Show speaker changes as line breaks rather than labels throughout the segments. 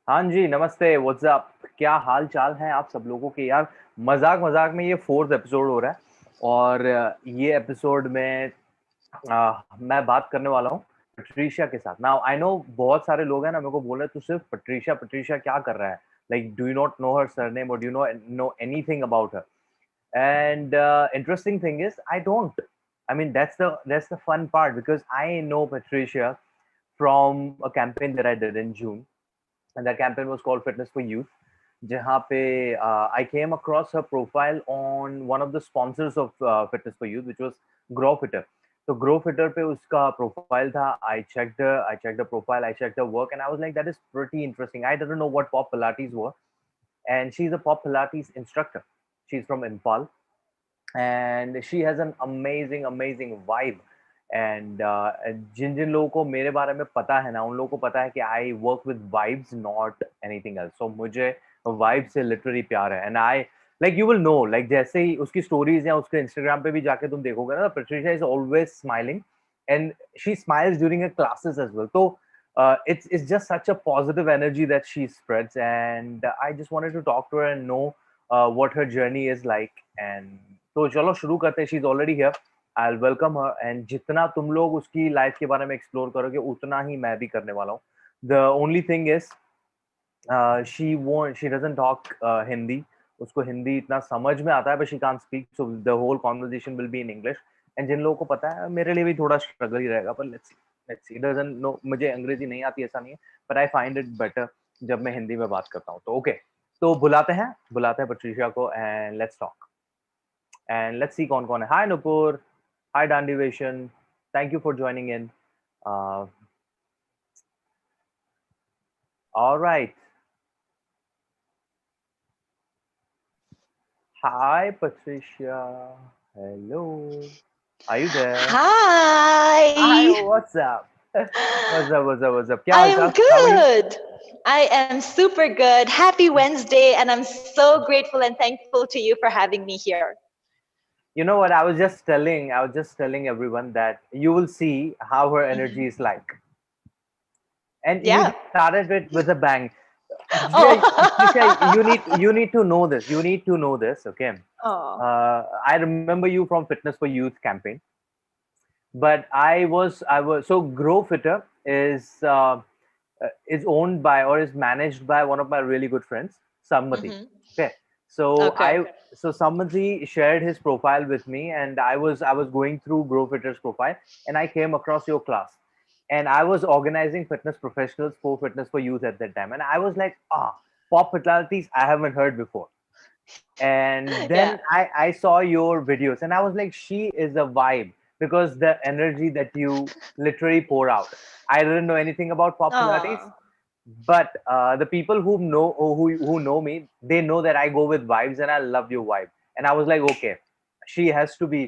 हाँ जी, नमस्ते, व्हाट्सअप, क्या हाल चाल है आप सब लोगों के यार। मजाक मजाक में ये फोर्थ एपिसोड हो रहा है और ये एपिसोड में मैं बात करने वाला हूँ पट्रीशिया के साथ। नाउ आई नो बहुत सारे लोग हैं ना, मेरे को बोल रहे तू सिर्फ पट्रीशिया पट्रीशिया क्या कर रहा है, like do you not know her surname और do you know anything about her. And interesting thing is, I don't. I mean, that's the fun part because I know Patricia from a campaign that I did in June, and that campaign was called Fitness for Youth. जहाँ पे I came across her profile on one of the sponsors of Fitness for Youth, which was Grow Fitter. So Grow Fitter पे उसका profile था. I checked the profile, I checked her work, and I was like, that is pretty interesting. I didn't know what Pop Pilates were, and she's a Pop Pilates instructor. She's from Impal, and she has an amazing vibe. And जिन जिन लोगों को मेरे बारे में पता है ना, उन लोगों को पता है कि I work with vibes, not anything else. So मुझे वाइब से लिटरली प्यार है. And I like you will know, like जैसे ही उसकी स्टोरीज या उसके इंस्टाग्राम पे भी जाके तुम देखोगे ना, Patricia is always smiling and she smiles during her classes as well. तो it's just such a positive energy that she spreads, and I just wanted to talk to her and know what her journey is like. And तो चलो शुरू करते हैं. She is already here. I welcome her. And जितना तुम लोग उसकी life के बारे में एक्सप्लोर करोगे, उतना ही मैं भी करने वाला हूँ. The only thing is she doesn't talk Hindi. उसको हिंदी इतना समझ में आता है, but she can't speak, so the whole conversation will be in English. एंड जिन लोगों को पता है, मेरे लिए भी थोड़ा स्ट्रगल ही रहेगा, पर लेट्स सी. डजंट नो, मुझे अंग्रेजी नहीं आती ऐसा नहीं है, but I find it better जब मैं हिंदी में बात करता हूँ. तो ओके, तो बुलाते हैं पट्रीशिया को, and let's talk. And let's see कौन कौन है. Hi Nupur. Hi Dandivation. Thank you for joining in. Uh, all right. Hi Patricia. Hello. Are you there? Hi.
Hi.
What's up? What's up? क्या हाल
I'm
चाल? How are you?
good. I am super good. Happy Wednesday, and I'm so grateful and thankful to you for having me here.
You know what? I was just telling everyone that you will see how her energy
Mhm.
is like. And you
Yeah.
just started it with a bang. Patricia, you
Oh.
need you need to know this. You need to know this, okay?
Oh.
I remember you from Fitness for Youth campaign, but I was so Grow Fitter is owned by or is managed by one of my really good friends, Sammati.
Hmm.
Okay, so
Okay.
Sammati shared his profile with me, and I was going through Grow Fitter's profile, and I came across your class, and I was organizing fitness professionals for Fitness for Youth at that time, and I was like, Pop Pilates I haven't heard before. And
Yeah.
then I saw your videos, and I was like, she is a vibe because the energy that you literally pour out. I didn't know anything about Pop Pilates,
Oh.
but the people who know me, they know that I go with vibes, and I love your vibe. And I was like, okay, she has to be.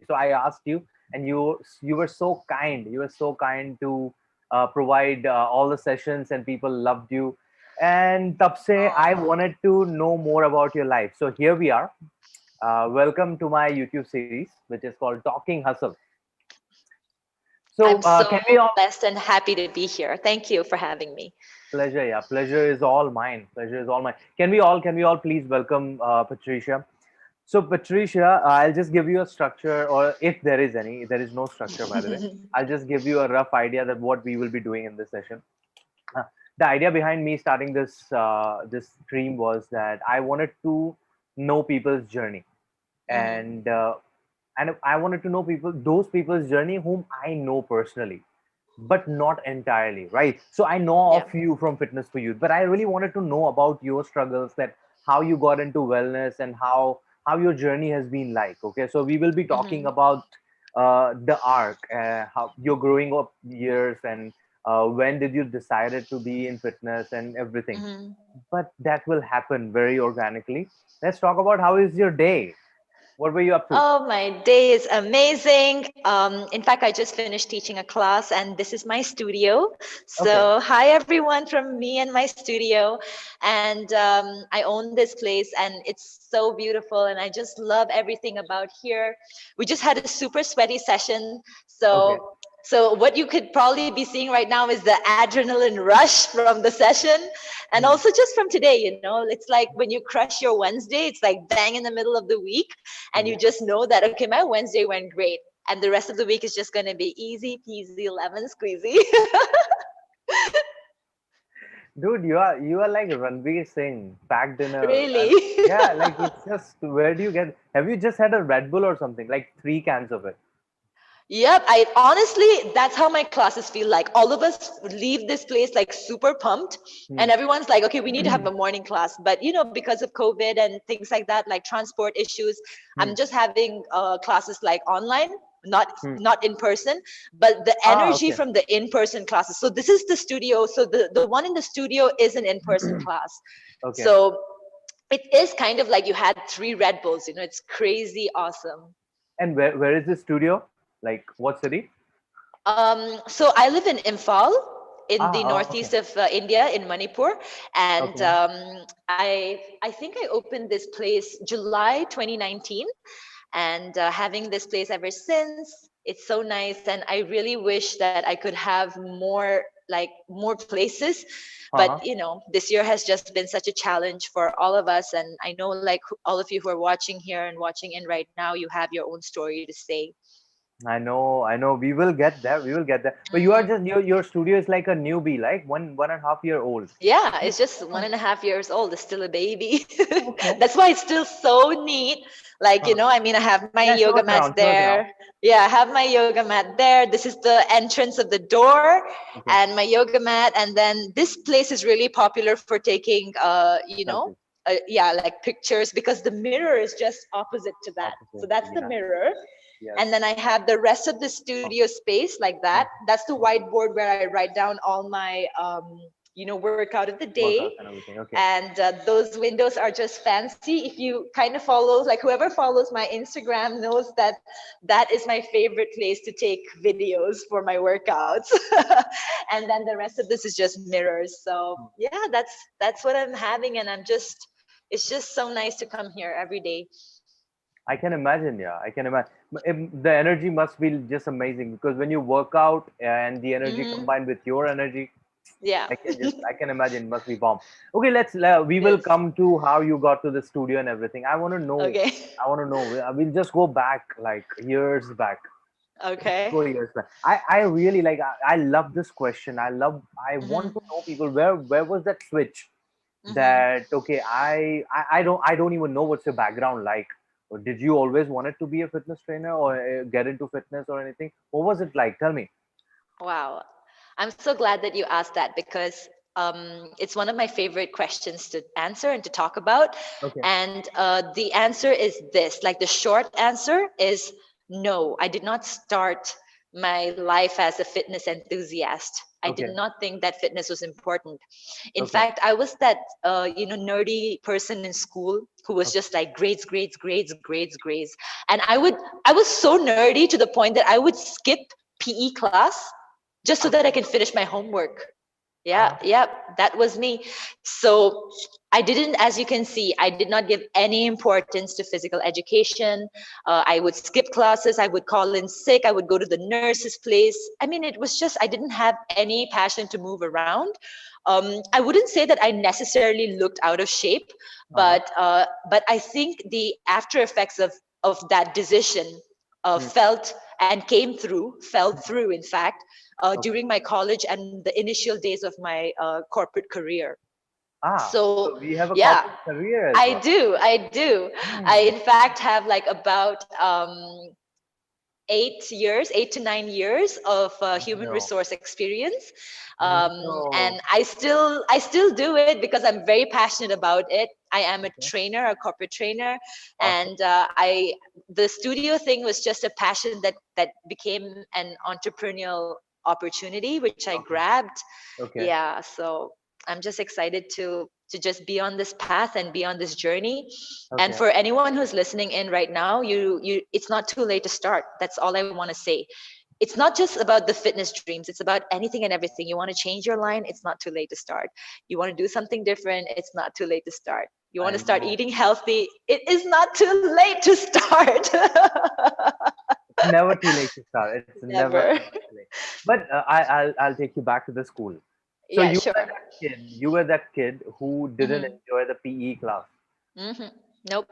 So I asked you, and you were so kind. You were so kind to provide all the sessions, and people loved you. And tab se I
Oh.
wanted to know more about your life. So here we are. Welcome to my YouTube series, which is called Talking Hustle. So
I'm
can
so
we all
blessed and happy to be here. Thank you for having me.
pleasure? Yeah, pleasure is all mine. Pleasure is all mine. Can we all please welcome Patricia? So Patricia, I'll just give you a structure, or if there is any, there is no structure by the way. I'll just give you a rough idea that what we will be doing in this session. Uh, the idea behind me starting this stream was that I wanted to know people's journey,
Hmm.
and I wanted to know those people's journey whom I know personally, but not entirely, right? So I know
Yeah.
of you from Fitness for Youth, but I really wanted to know about your struggles, that how you got into wellness and how your journey has been like. Okay, so we will be talking
Hmm.
about the arc, how your growing up years, and when did you decided to be in fitness and everything.
Hmm.
But that will happen very organically. Let's talk about how is your day. What were you up to?
Oh, my day is amazing. In fact, I just finished teaching a class, and this is my studio.
Okay.
So, hi everyone from me and my studio. And I own this place, and it's so beautiful. And I just love everything about here. We just had a super sweaty session.
Okay.
So what you could probably be seeing right now is the adrenaline rush from the session. And also just from today, it's like when you crush your Wednesday, it's like bang in the middle of the week, and you just know that, okay, my Wednesday went great, and the rest of the week is just going to be easy peasy lemon squeezy.
Dude, you are like Ranveer Singh packed in a
Really.
yeah, like it's just where do you get? Have you just had a Red Bull or something? Like 3 cans of it.
Yep, I honestly, that's how my classes feel like. All of us leave this place like super pumped,
Hmm.
and everyone's like, okay, we need to have a morning class. But because of COVID and things like that, like transport issues,
Hmm.
I'm just having classes like online, not
Hmm.
not in person, but the
Ah,
energy
okay.
from the in-person classes. So this is the studio. So the one in the studio is an in-person class.
Okay.
So it is kind of like you had 3 Red Bulls. It's crazy awesome.
And where is the studio? Like what city?
So I live in Imphal, in the
Ah, okay.
northeast of India, in Manipur, and
Okay.
I think I opened this place July 2019, and having this place ever since. It's so nice, and I really wish that I could have more places, but
Uh-huh.
this year has just been such a challenge for all of us, and I know like all of you who are watching here and watching in right now, you have your own story to say.
I know. We will get there. We will get there. But you are
Mm.
just your studio is like a newbie, like one and a half year old.
Yeah, it's just 1.5 years old. It's still a baby.
Okay.
That's why it's still so neat. Like,
Huh.
I mean, I have my
Yeah, show
yoga
us
mats
around. Show us around.
there. Yeah, I have my yoga mat there. This is the entrance of the door
Okay.
and my yoga mat. And then this place is really popular for taking,
Selfies.
yeah, like pictures, because the mirror is just opposite to that. So
Opposite.
that's the
Yeah.
mirror.
Yes.
And then I have the rest of the studio space like that. That's the whiteboard where I write down all my, workout of the day.
Workouts and everything. Okay.
And those windows are just fancy. If you kind of follow, like whoever follows my Instagram knows that that is my favorite place to take videos for my workouts. And then the rest of this is just mirrors. So yeah, that's what I'm having, and it's just so nice to come here every day.
I can imagine, yeah, I can imagine. The energy must be just amazing because when you work out and the energy
Hmm.
combined with your energy,
Yeah.
I can imagine it must be bomb. Okay, we
It
will
is.
come to how you got to the studio and everything.
Okay.
I want to know. We'll just go back like years back.
Okay.
Go years back. I really like. I love this question. I want
Hmm.
to know people where was that switch
Hmm.
that okay I don't even know what's your background like. Or did you always wanted to be a fitness trainer or get into fitness or anything? What was it like? Tell me.
Wow. I'm so glad that you asked that, because it's one of my favorite questions to answer and to talk about.
Okay.
And the answer is this, like the short answer is no, I did not start my life as a fitness enthusiast. I did
Okay.
not think that fitness was important. In
Okay.
fact, I was that nerdy person in school who was
Okay.
just like grades, grades, grades, grades, grades. And I was so nerdy to the point that I would skip PE class just so that I
Okay.
can finish my homework. Yeah,
Uh,
yeah, that was me. So I didn't, as you can see, I did not give any importance to physical education. I would skip classes. I would call in sick. I would go to the nurse's place. I mean, it was just, I didn't have any passion to move around. I wouldn't say that I necessarily looked out of shape,
uh-huh.
but I think the after effects of that decision
Hmm.
fell through, in fact,
Okay.
during my college and the initial days of my corporate career.
Ah,
So
so we have a
yeah,
corporate career as
I
well.
do. I do. I,
Hmm.
in fact, have like about 8 years, 8 to 9 years of human
No.
resource experience,
No.
and I still do it because I'm very passionate about it. I am a
Okay.
trainer, a corporate trainer,
Awesome.
and the studio thing was just a passion that became an entrepreneurial opportunity, which I
Okay.
grabbed.
Okay.
Yeah, so I'm just excited to just be on this path and be on this journey. And
Okay.
for anyone who's listening in right now, it's not too late to start. That's all I want to say. It's not just about the fitness dreams, it's about anything and everything. You want to change your line, it's not too late to start. You want to do something different, it's not too late to start. You want
I
to start
know.
eating healthy, it is not too late to start.
It's never too late to start. It's never
Never.
ever too late. But I'll take you back to the school. So
Yeah, sure.
you were that kid who didn't
Hmm.
enjoy the PE class.
Hmm. Nope.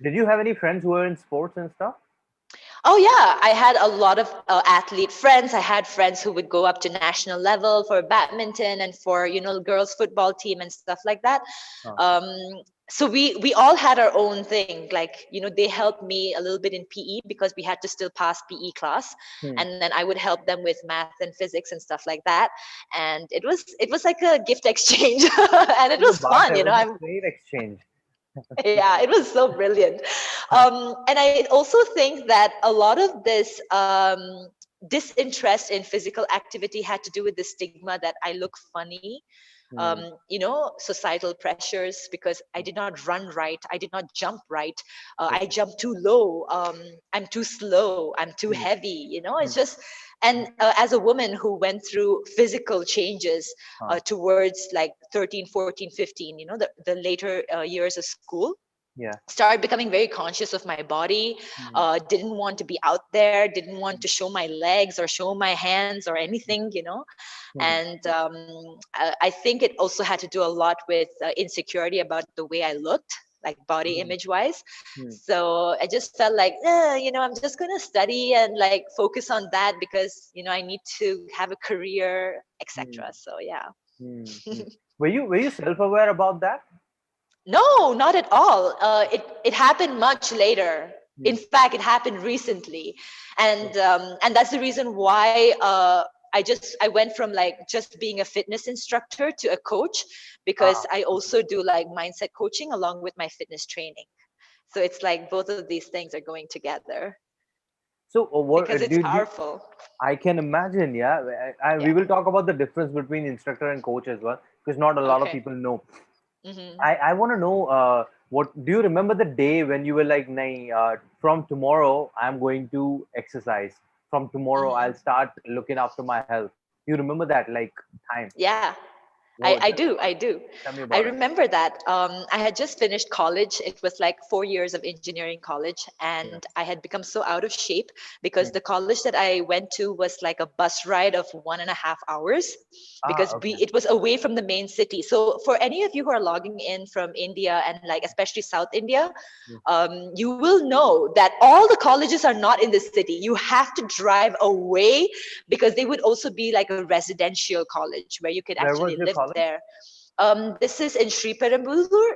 Did you have any friends who were in sports and stuff?
Oh yeah, I had a lot of athlete friends. I had friends who would go up to national level for badminton and for girls football team and stuff like that.
Uh,
Um, so we all had our own thing. Like they helped me a little bit in PE because we had to still pass PE class,
hmm.
and then I would help them with math and physics and stuff like that. And it was like a gift exchange, and it
What
was
about
fun.
it? It was a great exchange.
Yeah, it was so brilliant. And I also think that a lot of this disinterest in physical activity had to do with the stigma that I look funny,
Hmm.
societal pressures, because I did not run right, I did not jump right, I
Okay.
jumped too low, I'm too slow, I'm too
Hmm.
heavy.
Hmm.
It's just, and as a woman who went through physical changes
Huh.
towards like 13, 14, 15, the later years of school,
Yeah.
started becoming very conscious of my body,
Hmm.
didn't want to be out there, didn't want to show my legs or show my hands or anything.
Hmm.
And I think it also had to do a lot with insecurity about the way I looked, like body
Hmm.
image wise.
Hmm.
So I just felt like, I'm just going to study and like focus on that because, I need to have a career,
Hmm.
etc. So yeah.
Hmm. Hmm. Were you self-aware about that?
No, not at all. It happened much later. In
Hmm.
fact, it happened recently,
Oh.
and that's the reason why I went from like just being a fitness instructor to a coach, because
Ah.
I
Okay.
also do like mindset coaching along with my fitness training. So it's like both of these things are going together
So, what
because it's powerful.
I can imagine, yeah. We
Yeah.
will talk about the difference between instructor and coach as well, because not a lot of
Okay.
people know.
Hmm.
I want to know what do you remember the day when you were like, "Nahin, from tomorrow I'm going to exercise. From tomorrow I'll
Hmm.
start looking after my health." You remember that like time?
Yeah.
What?
I do. I do.
Tell me
I
about it.
remember that. I had just finished college. It was like 4 years of engineering college,
Yeah.
and I had become so out of shape because
Hmm.
the college that I went to was like a bus ride of 1.5 hours,
Ah,
because
okay.
it was away from the main city. So for any of you who are logging in from India and like especially South India,
Hmm.
you will know that all the colleges are not in the city. You have to drive away because they would also be like a residential college where you could
Where
actually
was your
live
college?
there. This is in Sri Perumbudur,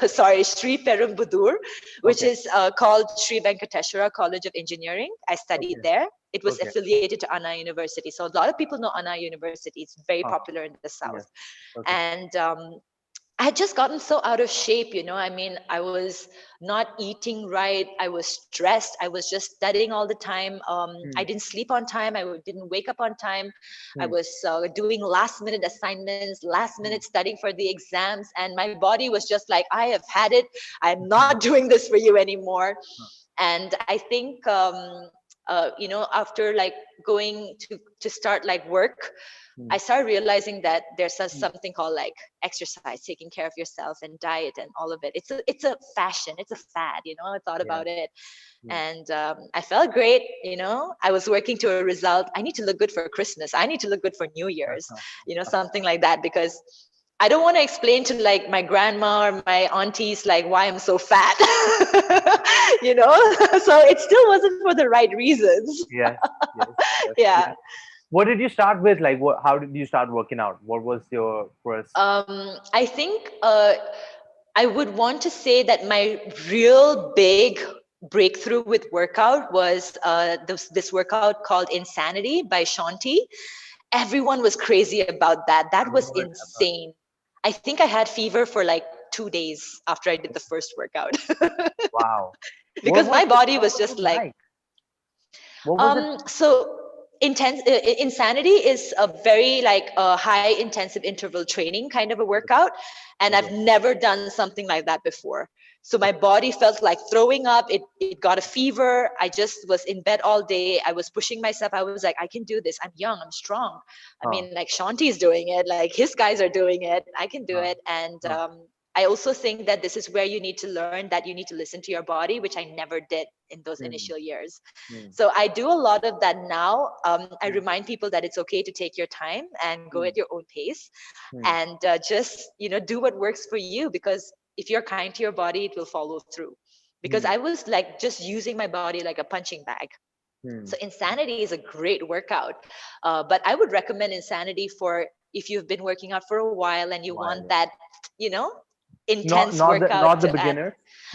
sorry, Sri Perumbudur, which
Okay.
is called Sri Venkateshwara College of Engineering. I studied
Okay.
there. It was
Okay.
affiliated to Anna University. So a lot of people know Anna University. It's very
Uh-huh.
popular in the
Yeah.
South.
Okay.
And I had just gotten so out of shape. I mean, I was not eating right. I was stressed. I was just studying all the time. I
Hmm.
didn't sleep on time. Didn't wake up on time. I
Hmm.
was doing last minute assignments, last
Hmm.
minute studying for the exams. And my body was just like, I have had it. I'm not doing this for you anymore.
Uh,
And I think, after like going to start like work,
hmm.
I started realizing that there's
Hmm.
something called like exercise, taking care of yourself, and diet, and all of it. It's a fashion, it's a fad. I thought
Yeah.
about it,
Hmm.
and I felt great. I was working to a result. I need to look good for Christmas. I need to look good for New Year's. Something like that, because I don't want to explain to like my grandma or my aunties like why I'm so fat. So it still wasn't for the right reasons.
Yes. Yes. Yes.
Yeah.
Yes. What did you start with? Like, what? How did you start working out? What was your first?
I think I would want to say that my real big breakthrough with workout was this workout called Insanity by Shanti. Everyone was crazy about that. That
I've
was
heard. I've heard.
insane. I think I had fever for like 2 days after I did the first workout
Wow. What
because
was
my
it?
body
What
was
was
just
it
like,
like? What was it?
so insanity is a very like a high intensive interval training kind of a workout, and I've
Okay.
never done something like that before. So my
Okay.
body felt like throwing up. It got a fever. I just was in bed all day. I was pushing myself. I was like, I can do this. I'm young, I'm strong. I
Huh.
mean, like Shanti's doing it, like his guys are doing it, I can do
Huh.
it. And
Huh.
I also think that this is where you need to learn that you need to listen to your body, which I never did in those initial years. So I do a lot of that now. I remind people that it's okay to take your time and go at your own pace, and just, do what works for you, because if you're kind to your body, it will follow through. Because I was like just using my body like a punching bag. So Insanity is a great workout, but I would recommend Insanity for if you've been working out for a while and you want that, intense workout
not the
to add.
beginner,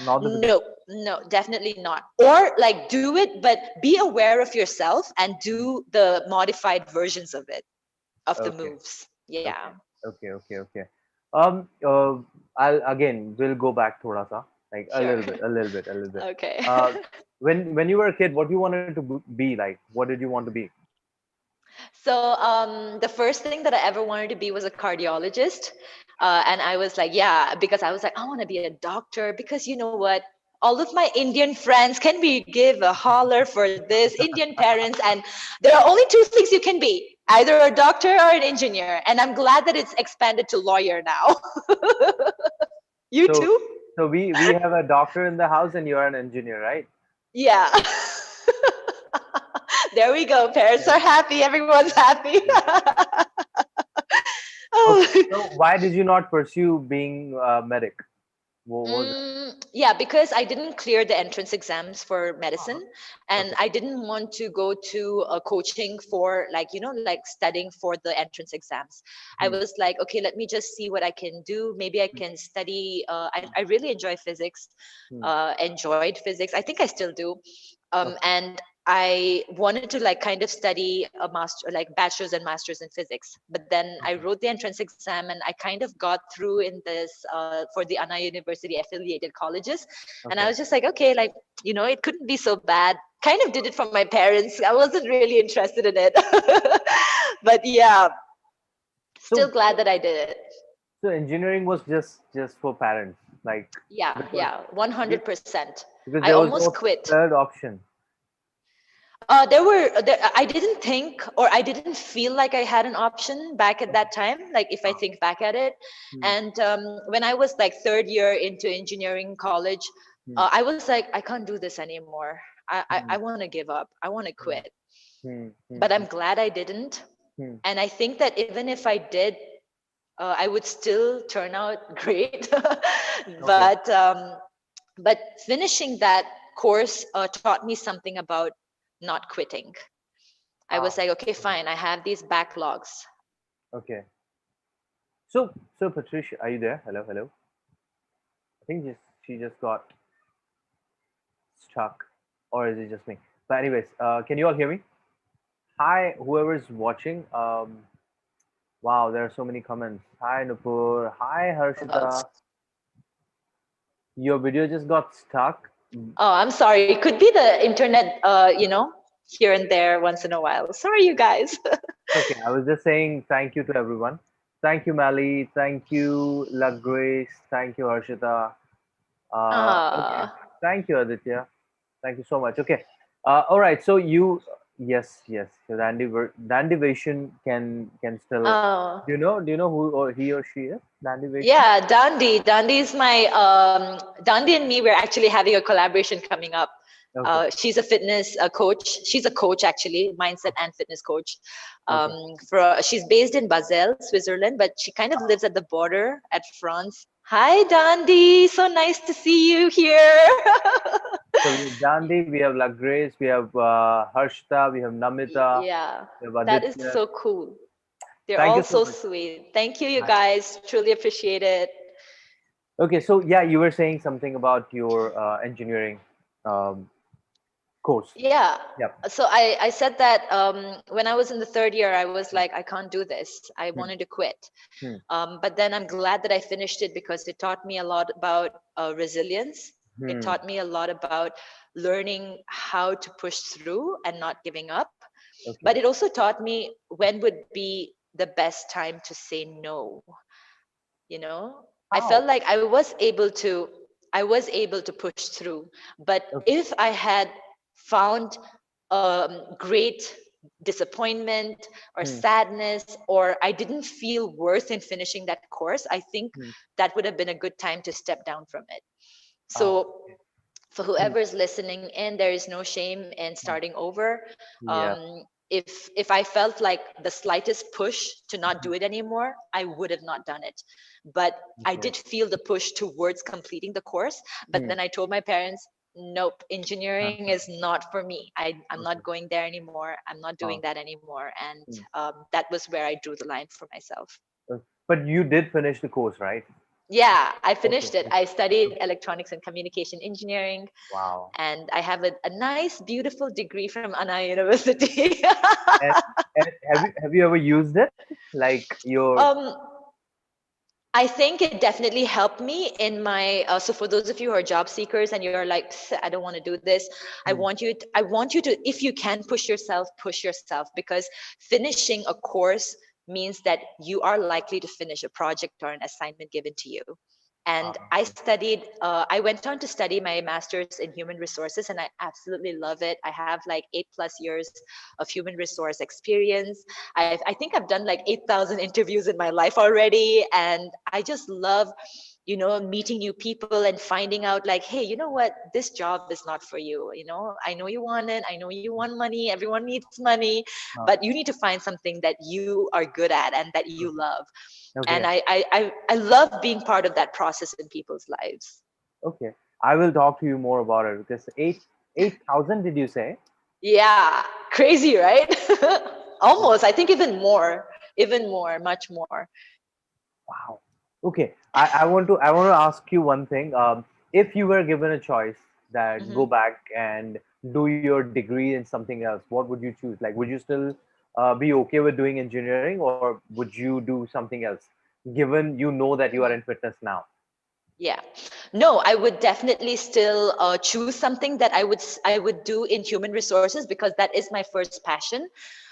not the beginner.
No, definitely not. Or like do it, but be aware of yourself and do the modified versions of it, of the
Okay,
moves. Yeah.
okay. Um, uh, we'll go back thoda sa, like
Sure.
a little bit.
Okay.
Uh, when you were a kid, what you wanted to be like? What did you want to be?
So the first thing that I ever wanted to be was a cardiologist. And I was like, yeah, because I was like, I want to be a doctor, because you know what? All of my Indian friends, can we give a holler for this? Indian parents, and there are only two things you can be, either a doctor or an engineer. And I'm glad that it's expanded to lawyer now. You
So,
too?
we have a doctor in the house, and you are an engineer, right?
Yeah. There we go. Parents
Yeah.
are happy. Everyone's happy.
Okay.
Oh.
So why did you not pursue being a medic? What was it?
Yeah, because I didn't clear the entrance exams for medicine, and
Okay.
I didn't want to go to a coaching for like, like studying for the entrance exams. I
Hmm.
was like, okay, let me just see what I can do. Maybe I can study. I really enjoy physics,
Hmm.
enjoyed physics. I think I still do.
Okay.
And I wanted to like kind of study a master, like bachelor's and master's in physics. But then I wrote the entrance exam and I kind of got through in this for the Anna University affiliated colleges. And I
Okay.
was just like, okay, like, it couldn't be so bad. Kind of did it for my parents. I wasn't really interested in it. But yeah, still
So
glad that I did it.
so engineering was just for parents, like
Yeah,
because
yeah,
because
100%.
because
I
there was
almost
no
quit.
third option.
I didn't think, or I didn't feel like I had an option back at that time, like if I
Ah.
think back at it.
Hmm.
And when I was like third year into engineering college,
Hmm.
I was like, I can't do this anymore. I
Hmm.
want to give up. I want to
Hmm.
quit.
Hmm. Hmm.
But I'm glad I didn't.
Hmm.
And I think that even if I did, I would still turn out great.
Okay.
but but finishing that course taught me something about not quitting. I was
Ah.
like, okay,
Okay.
fine. I have these backlogs.
Okay. So Patricia, are you there? Hello, hello. I think she just got stuck, or is it just me? But anyways, can you all hear me? Hi, whoever's watching. Wow, there are so many comments. Hi, Nupur. Hi, Harshita. Your video just got stuck.
Oh, I'm sorry. It could be the internet, here and there once in a while. Sorry, you guys.
Okay, I was just saying thank you to everyone. Thank you, Mali. Thank you, La Grace. Thank you, Harshita. Okay.
Ah,
Thank you, Aditya. Thank you so much. Okay. All right. So yes, Dandy Vation can still.
oh,
Do you know who or he or she is? Dandy Vation.
yeah, Dandy. Dandy is my Dandy and me. We're actually having a collaboration coming up.
Okay.
She's a fitness coach. She's a coach actually, mindset and fitness coach.
Okay.
She's based in Basel, Switzerland, but she kind of lives at the border at France. Hi, Dandy. So nice to see you here.
So we have Dandy, we have La Grace, we have Harshita, we have Namita,
Yeah,
we have
that is
Aditya.
so cool. They're
Thank
all
you so
so
much.
sweet. Thank you, you
Hi.
guys. Truly appreciate it.
Okay, so yeah, you were saying something about your engineering um, course.
Yeah.
Yep.
So I said that when I was in the third year, I was like, I can't do this. I
Hmm.
wanted to quit.
Hmm.
But then I'm glad that I finished it because it taught me a lot about resilience. It
Hmm.
taught me a lot about learning how to push through and not giving up.
Okay.
But it also taught me when would be the best time to say no. I felt
How?
like I was able to push through. But
Okay.
if I had found great disappointment or
Hmm.
sadness, or I didn't feel worth in finishing that course, I think
Hmm.
that would have been a good time to step down from it.
Oh,
So
okay.
for
Hmm.
whoever is listening in, there is no shame in
Hmm.
starting over.
Yeah.
If I felt like the slightest push to not
Hmm.
do it anymore, I would have not done it. But I
Okay.
did feel the push towards completing the course. But
Hmm.
then I told my parents, nope,
Huh,
engineering
huh.
is not for me. I'm
Okay.
not going there anymore. I'm not doing
Oh.
that anymore. And
Hmm.
that was where I drew the line for myself.
But you did finish the course, right?
Yeah, I
Okay.
finished it.
Okay.
I studied electronics and communication engineering,
Wow.
and I have a nice, beautiful degree from Anna University.
And, and have you ever used it? Like your
um, I think it definitely helped me in my. So for those of you who are job seekers and you're like, I don't want to do this.
hmm.
I want you to, if you can push yourself, because finishing a course means that you are likely to finish a project or an assignment given to you. And
Okay.
I went on to study my master's in human resources, and I absolutely love it. I have like 8+ years of human resource experience. I think I've done like 8,000 interviews in my life already. And I just love, meeting new people and finding out like, hey, you know what? This job is not for you. I know you want it. I know you want money. Everyone needs money,
Huh.
but you need to find something that you are good at and that you
Okay.
love. And
Okay.
I love being part of that process in people's lives.
Okay. I will talk to you more about it because 8,000 did you say?
Yeah, crazy, right?
Oh,
Almost. I think even more, much more.
wow. Okay. I want to ask you one thing. If you were given a choice that go
Mhm.
back and do your degree in something else, what would you choose? Like, would you still be okay with doing engineering, or would you do something else? Given you know that you are in fitness now.
Yeah. No, I would definitely still choose something that I would do in human resources, because that is my first passion.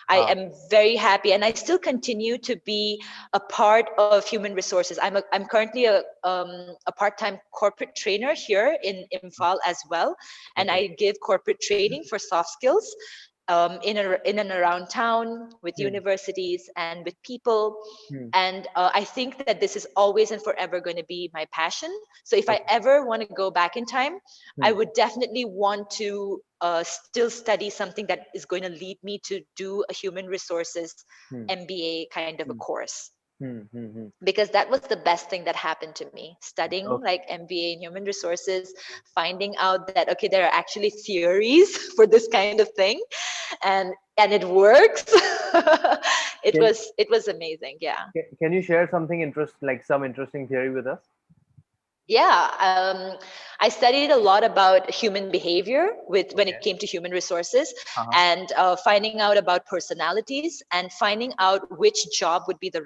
I
Ah,
am very happy, and I still continue to be a part of human resources. I'm currently a part-time corporate trainer here in Imphal as well, and
okay.
I give corporate training for soft skills in and around town with
Hmm,
universities and with people.
hmm,
And I think that this is always and forever going to be my passion. So if I
okay.
ever want to go back in time, I
Hmm,
would definitely want to still study something that is going to lead me to do a human resources
hmm,
MBA kind of a
hmm,
course,
hmm.
because that was the best thing that happened to me, studying
Okay.
like MBA in human resources, finding out that okay, there are actually theories for this kind of thing, and it works.
Can,
It was amazing. Yeah.
can you share something like some interesting theory with us?
Yeah, I studied a lot about human behavior with when it
Okay.
came to human resources,
Uh-huh.
and finding out about personalities and finding out which job would be the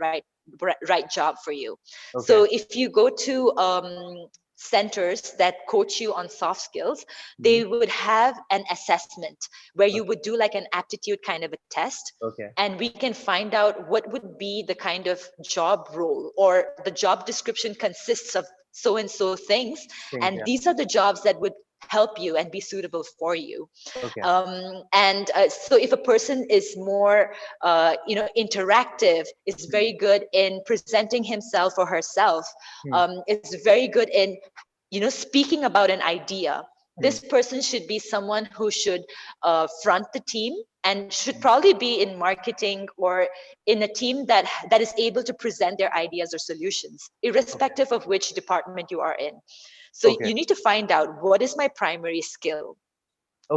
right job for you. So
Okay.
if you go to centers that coach you on soft skills,
Hmm.
they would have an assessment where you
Okay.
would do like an aptitude kind of a test,
Okay.
and we can find out what would be the kind of job role, or the job description consists of so and so things,
Things,
and
yeah.
these are the jobs that would help you and be suitable for you.
Okay.
And so if a person is more interactive, is
Hmm.
very good in presenting himself or herself,
Hmm.
is very good in speaking about an idea,
Hmm.
this person should be someone who should front the team and should probably be in marketing or in a team that is able to present their ideas or solutions
Okay.
irrespective of which department you are in. So
Okay.
you need to find out what is my primary skill.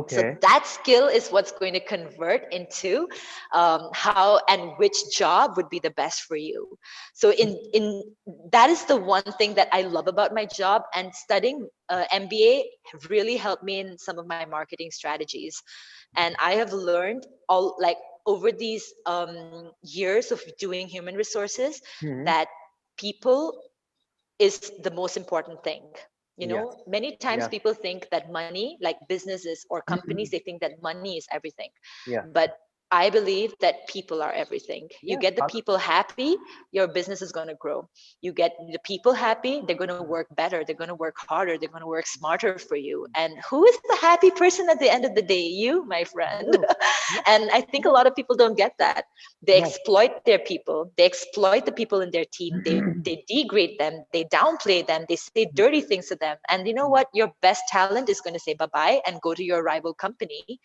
So
Okay.
that skill is what's going to convert into how and which job would be the best for you. So in that is the one thing that I love about my job, and studying MBA really helped me in some of my marketing strategies. And I have learned all like over these years of doing human resources
Hmm.
that people is the most important thing.
Yes.
Many times
Yes.
people think that money, like businesses or companies, they think that money is everything.
Yes.
But I believe that people are everything. You
Yeah,
get the people happy, your business is going to grow. You get the people happy, they're going to work better, they're going to work harder, they're going to work smarter for you. And who is the happy person at the end of the day? You, my friend.
you. Yeah,
And I think a lot of people don't get that. They
no.
exploit their people, they exploit the people in their team, they degrade them, they downplay them, they say dirty things to them. And you know what? Your best talent is going to say bye-bye and go to your rival company,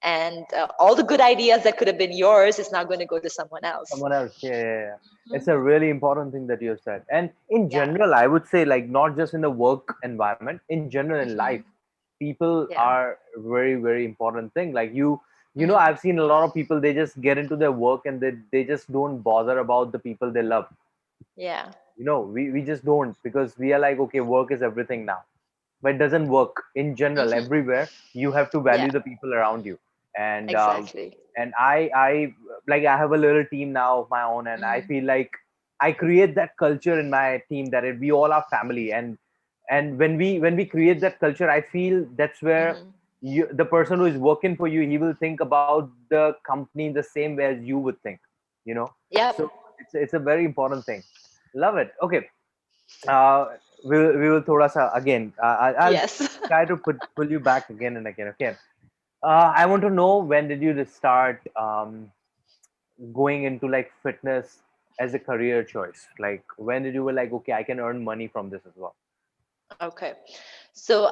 and all the good ideas that could have been yours is now going to go to someone else.
Someone else. Yeah, yeah, yeah. It's
Mhm.
a really important thing that you have said. And in
Yeah.
general, I would say, like, not just in the work environment, in general in life,
Mhm.
people
Yeah.
are very, very important thing. Like
Mhm.
I've seen a lot of people, they just get into their work and they just don't bother about the people they love.
Yeah.
We just don't, because we are like, okay, work is everything now. But it doesn't work in general.
Mhm.
Everywhere you have to
Yeah.
value the people around you. and um,
Exactly.
and I like, I have a little team now of my own, and I
Mhm.
feel like I create that culture in my team, that we all are family. And when we create that culture, I feel that's where
Mhm.
the person who is working for you, he will think about the company in the same way as you would think you know
Yep.
so it's a very important thing. Love it. Okay. uh, we will thoda sa again. I'll
Yes.
try to pull you back again and again. Okay. I want to know, when did you start going into like fitness as a career choice? Like, when did you were like, okay, I can earn money from this as well?
Okay. So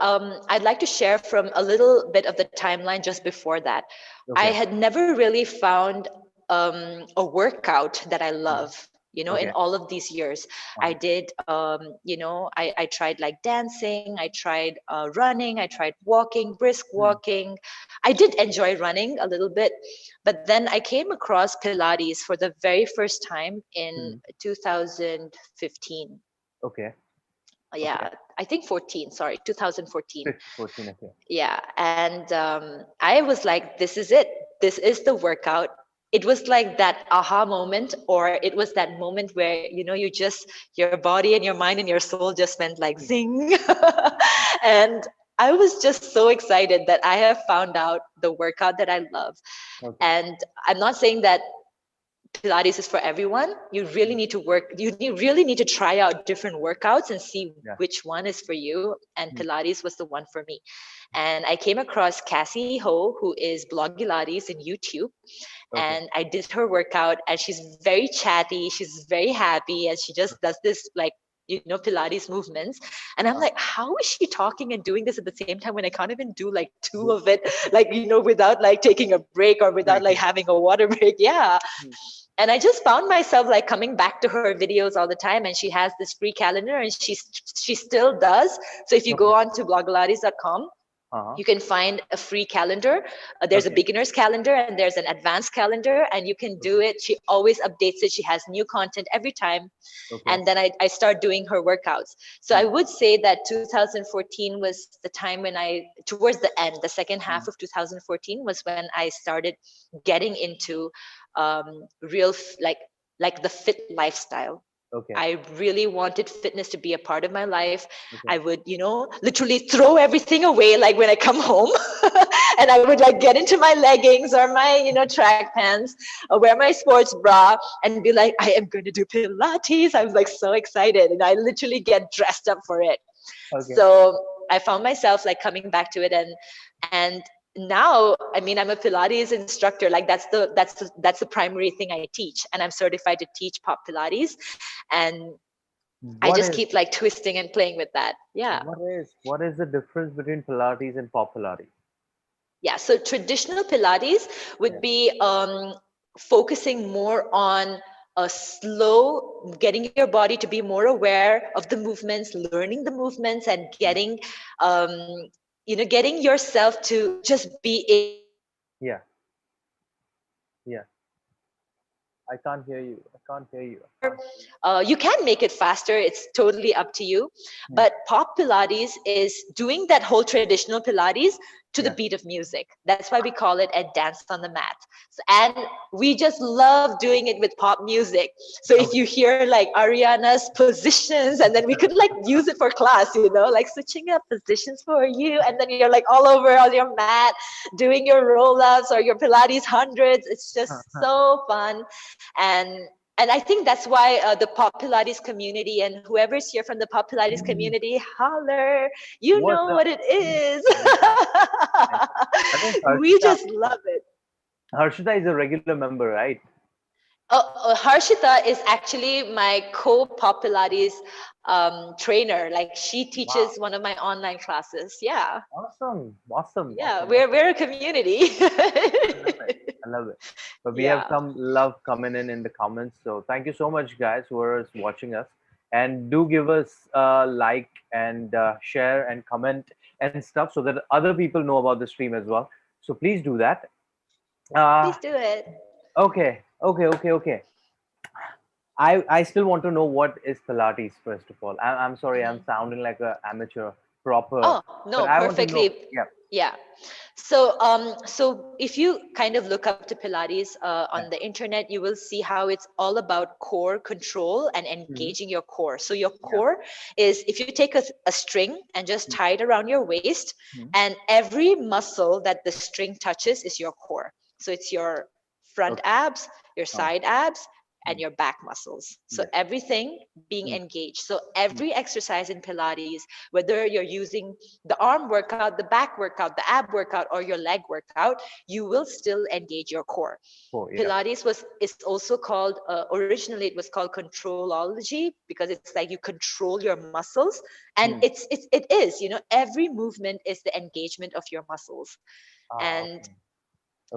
I'd like to share from a little bit of the timeline just before that. I
Okay.
had never really found a workout that I
Mhm.
love. In
Okay.
all of these years, I
Uh-huh.
did, I tried like dancing, I tried running, I tried walking, brisk
Hmm.
walking. I did enjoy running a little bit, but then I came across Pilates for the very first time in
Hmm.
2015.
Okay. Okay.
Yeah, I think 14, sorry, 2014.
14. Okay.
Yeah, and I was like, this is it, this is the workout. It was like that aha moment, or it was that moment where you just, your body and your mind and your soul just went like
Hmm.
zing. And I was just so excited that I have found out the workout that I love.
Okay.
And I'm not saying that Pilates is for everyone. You really
Hmm.
need to really need to try out different workouts and see
Yeah.
which one is for you. And
Hmm.
Pilates was the one for me. And I came across Cassie Ho, who is Blogilates in YouTube.
Okay.
And I did her workout, and she's very chatty. She's very happy, and she just does this like, Pilates movements. And I'm
Uh,
like, how is she talking and doing this at the same time when I can't even do like two of it, like, without like taking a break or without
Break.
like
Yeah.
having a water break? Yeah.
Hmm.
And I just found myself like coming back to her videos all the time, and she has this free calendar, and she still does. So if you
Okay.
go on to blogolaris.com,
Uh-huh.
you can find a free calendar. There's a
Okay.
beginner's calendar and there's an advanced calendar, and you can do
Okay.
it. She always updates it. She has new content every time.
Okay.
And then I start doing her workouts. So I
Hmm.
would say that 2014 was the time when towards the end, the second
Hmm.
half of 2014 was when I started getting into real, like the fit lifestyle.
Okay.
I really wanted fitness to be a part of my life.
Okay.
I would, literally throw everything away like when I come home. And I would like get into my leggings or my, track pants, or wear my sports bra and be like, I am going to do Pilates. I was like so excited, and I literally get dressed up for it.
Okay.
So I found myself like coming back to it, and now, I mean, I'm a Pilates instructor. Like that's the primary thing I teach, and I'm certified to teach pop Pilates. And I
What
just
is
keep like twisting and playing with that. Yeah.
what is the difference between Pilates and pop Pilates?
Yeah. So traditional Pilates would
Yeah.
be focusing more on a slow, getting your body to be more aware of the movements, learning the movements, and um, getting yourself to just be in
Yeah. Yeah. I can't hear you. can't hear you.
You can make it faster. It's totally up to you. But pop Pilates is doing that whole traditional Pilates to the beat of music. That's why we call it a dance on the mat. So, and we just love doing it with pop music. So if you hear like Ariana's positions, and then we could like use it for class, you know, like switching up positions for you, and then you're like all over on your mat doing your roll-ups or your Pilates hundreds. It's just so fun. And I think that's why the Pop Pilates community and whoever's here from the Pop Pilates community, holler, you
What's
know
up?
what it is.
I think
We just love it.
Harshita is a regular member, right?
Harshita is actually my co-Pop Pilates trainer. Like she teaches one of my online classes. Yeah.
Awesome.
Yeah, we're a community.
I love it. But we have some love coming in the comments. So thank you so much, guys, who are watching us. And do give us a like and share and comment and stuff so that other people know about the stream as well. So please do that.
Please do it.
Okay. I still want to know what is Pilates first of all. I'm sorry, I'm sounding like an amateur proper.
Oh no,
but I want to know.
perfectly. Yeah. So if you kind of look up to Pilates on the internet, you will see how it's all about core control and engaging your core. So your core is, if you take a string and just tie it around your waist, and every muscle that the string touches is your core. So it's your front abs, your side abs, and your back muscles. So everything being engaged. So every exercise in Pilates, whether you're using the arm workout, the back workout, the ab workout, or your leg workout, you will still engage your core. Pilates is also called, originally it was called controlology, because it's like you control your muscles. And it is, you know, every movement is the engagement of your muscles. And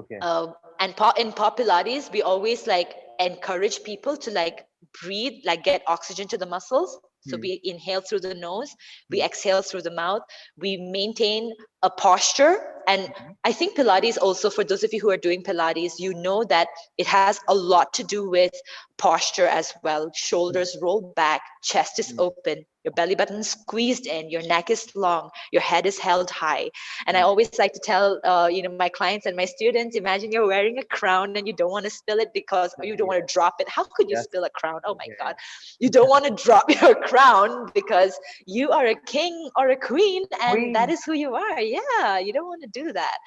in Pop Pilates, we always like encourage people to like breathe, like get oxygen to the muscles. So we inhale through the nose, we exhale through the mouth, we maintain a posture. And I think Pilates also, for those of you who are doing Pilates, you know that it has a lot to do with posture as well. Shoulders roll back, chest is open, your belly button is squeezed in, your neck is long, your head is held high. And I always like to tell my clients and my students, imagine you're wearing a crown and you don't want to spill it because you don't want to drop it. How could you spill a crown? Oh my God. You don't want to drop your crown because you are a king or a queen, and that is who you are. Yeah, you don't want to do that.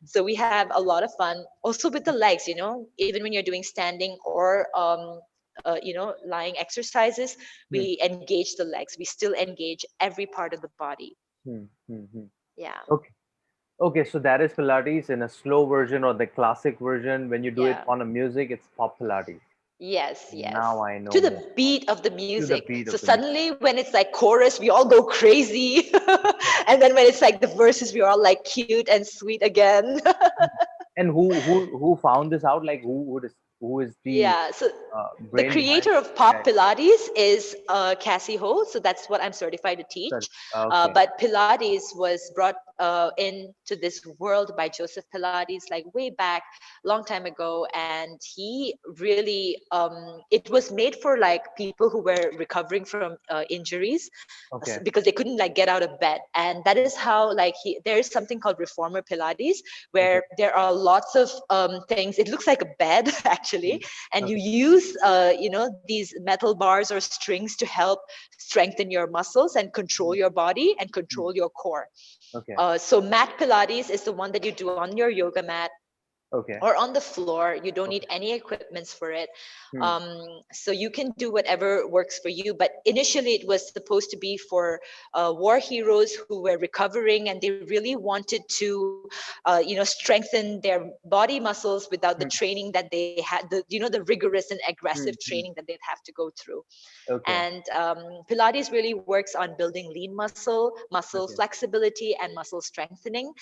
So we have a lot of fun also with the legs, you know, even when you're doing standing or lying exercises, we engage the legs. We still engage every part of the body. Yeah.
Okay, so that is Pilates in a slow version or the classic version. When you do it on a music, it's Pop Pilates.
Yes.
Now I know.
To the beat of the music. So
music.
Suddenly when it's like chorus, we all go crazy. And then when it's like the verses, we're all like cute and sweet again.
And who found this out? Like who is the
so the
brain
creator
behind
of Pop Pilates is Cassie Ho. So that's what I'm certified to teach. But Pilates was brought into this world by Joseph Pilates, like way back, long time ago. And he really, it was made for like people who were recovering from injuries, because they couldn't like get out of bed. And that is how like there is something called Reformer Pilates, where there are lots of things. It looks like a bed actually, and you use these metal bars or strings to help strengthen your muscles and control your body and control your core. So mat Pilates is the one that you do on your yoga mat or on the floor. You don't need any equipments for it. So you can do whatever works for you. But initially it was supposed to be for war heroes who were recovering, and they really wanted to strengthen their body muscles without the training that they had, the rigorous and aggressive training that they'd have to go through. And Pilates really works on building lean muscle flexibility, and muscle strengthening.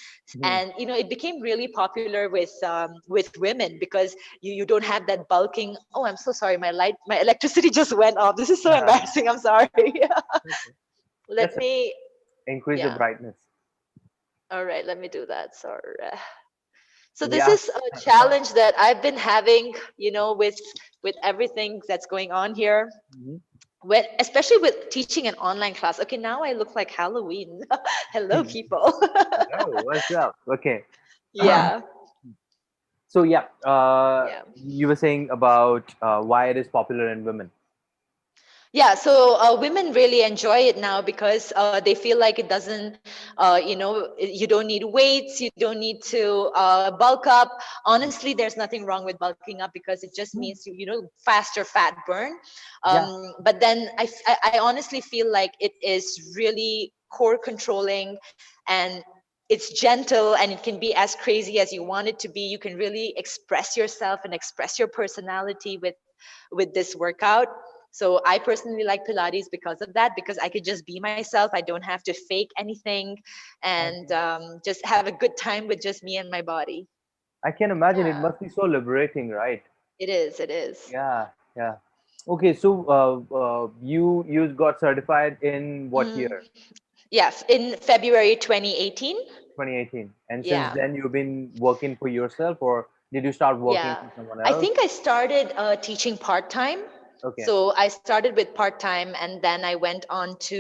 And it became really popular with women, because you don't have that bulking. Oh, I'm so sorry, my electricity just went off. This is so embarrassing. I'm sorry. Let me
increase the brightness.
All right, let me do that. Sorry. So this
Yeah.
is a challenge that I've been having, with everything that's going on here.
Mhm.
Especially with teaching an online class. Okay, now I look like Halloween. Hello, people.
Hello, what's up? Okay.
Yeah,
So yeah,
yeah.
you were saying about why it is popular in women.
Yeah, so women really enjoy it now because they feel like it doesn't, you don't need weights, you don't need to bulk up. Honestly, there's nothing wrong with bulking up because it just
Hmm.
means faster fat burn.
Yeah.
But then I honestly feel like it is really core controlling, and it's gentle, and it can be as crazy as you want it to be. You can really express yourself and express your personality with this workout. So I personally like Pilates because of that, because I could just be myself. I don't have to fake anything, and
Okay.
just have a good time with just me and my body.
I can imagine it
Yeah,
must be so liberating, right?
it is. It is.
Yeah, yeah. Okay, so you got certified in what
Mm,
year?
yeah, in February 2018.
2018. And since
Yeah,
then you've been working for yourself, or did you start working
yeah.
for someone
I
else?
think I started teaching part time.
Okay.
So I started with part time, and then I went on to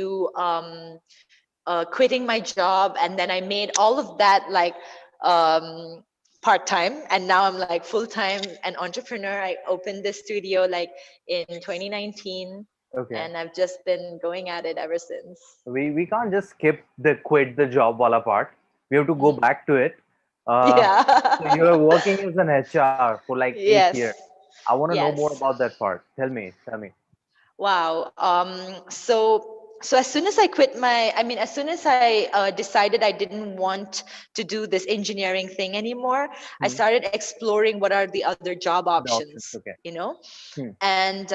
quitting my job, and then I made all of that like um, part time, and now I'm like full time an entrepreneur. I opened this studio like in 2019,
Okay.
and I've just been going at it ever since.
We can't just skip the quit the job wala part. We have to go
Mhm.
back to it. So
Yeah.
you're working as an HR for like 8 years.
Yes.
I want to know more
Yes.
about that part. Tell me, tell me.
Wow. So as soon as I quit as soon as I decided I didn't want to do this engineering thing anymore, I
Hmm.
started exploring what are the other job
The options.
options,
Okay. Hmm.
And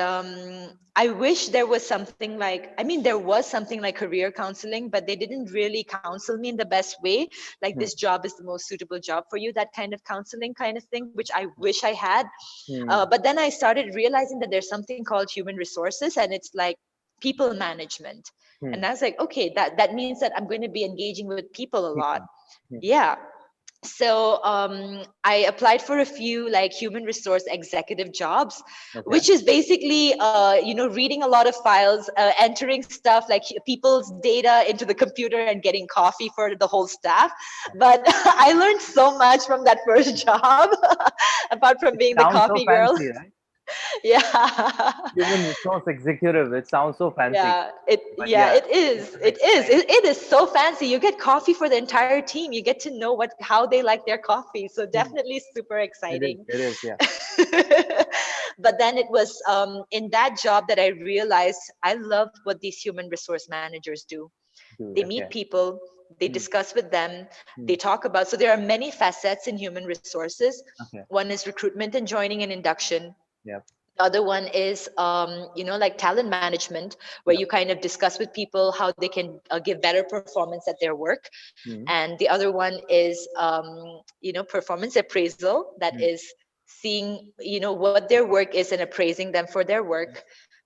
I wish there was something like, there was something like career counseling, but they didn't really counsel me in the best way. Like,
Hmm.
this job is the most suitable job for you, that kind of counseling kind of thing, which I wish I had.
Hmm.
But then I started realizing that there's something called human resources, and it's like people management.
Hmm.
And I was like, okay, that means that I'm going to be engaging with people a lot.
People. Hmm.
Yeah. So I applied for a few like human resource executive jobs,
Okay.
which is basically reading a lot of files, entering stuff like people's data into the computer, and getting coffee for the whole staff. But I learned so much from that first job, apart from
It
being the
sounds so
coffee girl.
fancy, right?
Yeah.
Human resource executive. It sounds so fancy.
Yeah, it
But
yeah,
yeah,
it is.
it's an
It is.
exciting.
It is so fancy. You get coffee for the entire team. You get to know how they like their coffee. So
Hmm.
definitely super
It is.
exciting.
It is. Yeah.
But then it was in that job that I realized I love what these human resource managers do.
Dude.
They
Okay.
meet people, they
Hmm.
discuss with them,
Hmm.
they talk about. So there are many facets in human resources.
Okay.
One is recruitment and joining and induction.
Yep.
The other one is like talent management, where you
Yep.
kind of discuss with people how they can give better performance at their work.
Hmm.
And the other one is performance appraisal, that
Hmm.
is seeing what their work is and appraising them for their work.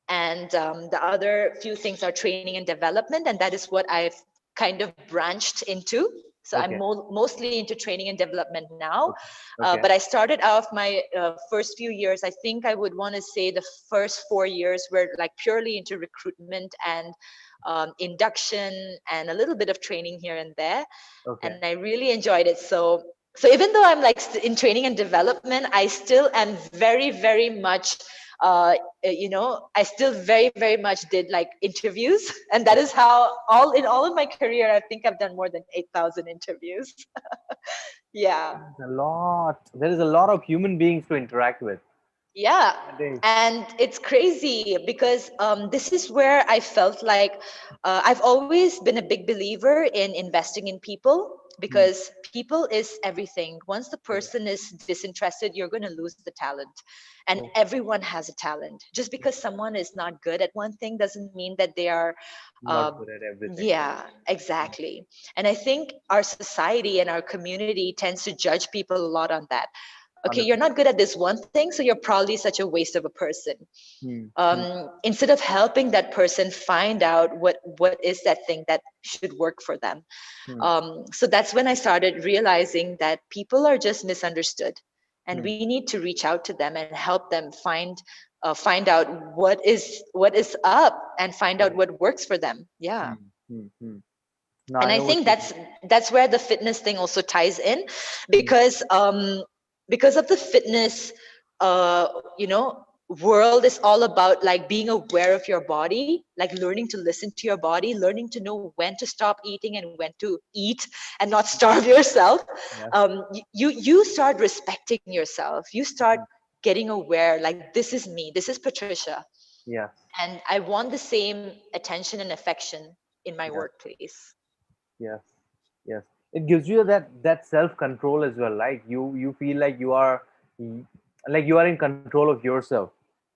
And the other few things are training and development, and that is what I've kind of branched into. So I'm
Okay.
mostly into training and development now.
Okay. Okay.
But I started off my first few years, I think I would want to say the first 4 years were like purely into recruitment and induction, and a little bit of training here and there.
Okay.
And I really enjoyed it. So even though I'm like in training and development, I still am very, very much I still very, very much did like interviews. And that is how in all of my career, I think I've done more than 8,000 interviews. Yeah.
There's a lot. There is a lot of human beings to interact with
Yeah.
nowadays.
And it's crazy because this is where I felt like I've always been a big believer in investing in people,
Hmm.
because people is everything. Once the
It is.
person is disinterested, you're going to lose the talent. And
Oh,
everyone has a talent. Just because someone is not good at one thing doesn't mean that they are.
not
Uh,
good at everything.
yeah, exactly. And I think our society and our community tends to judge people a lot on that. okay, you're not good at this one thing, so you're probably such a waste of a person. Instead of helping that person find out what is that thing that should work for them. So that's when I started realizing that people are just misunderstood, and we need to reach out to them and help them find out what is up and find out what works for them. Yeah.
No,
And
I
I
know what
think
you mean.
that's where the fitness thing also ties in, because of the fitness, uh you know world is all about like being aware of your body, like learning to listen to your body, learning to know when to stop eating and when to eat and not starve yourself.
Yes.
You start respecting yourself, you start getting aware, like this is me, this is Patricia,
Yes.
and I want the same attention and affection in my
Yes.
workplace.
Yes. Yes. It gives you that self control as well. Like you feel like you are in control of yourself,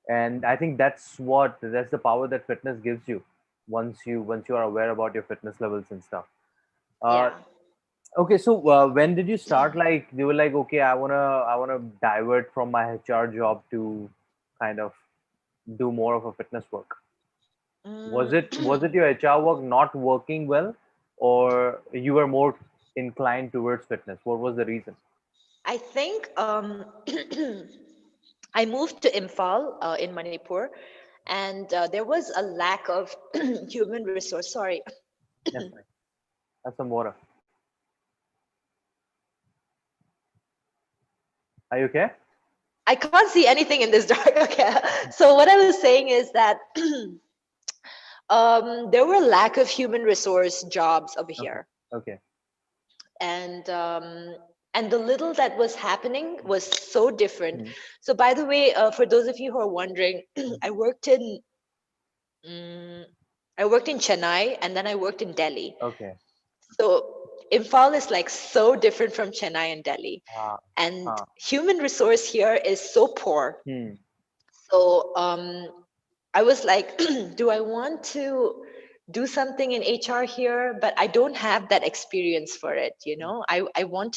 and I think that's the power that fitness gives you once you are aware about your fitness levels and stuff. Uh,
Yeah.
okay, so when did you start? Like you were like, okay, I wanna divert from my HR job to kind of do more of a fitness work. Was it your HR work not working well, or you were more inclined towards fitness? What was the reason?
I think I moved to Imphal in Manipur, and there was a lack of human resource. Sorry.
Yes, ma'am. Have some water. Are you okay?
I can't see anything in this dark. Okay. So what I was saying is that there were lack of human resource jobs over
Okay.
here,
Okay.
and the little that was happening was so different.
Hmm.
So by the way, for those of you who are wondering,
Hmm.
I worked in mm, I worked in Chennai, and then I worked in Delhi.
Okay.
So Imphal is like so different from Chennai and Delhi.
Ah.
And
Ah.
human resource here is so poor.
Hmm.
So I was like, do I want to do something in HR here? But I don't have that experience for it, you know? I want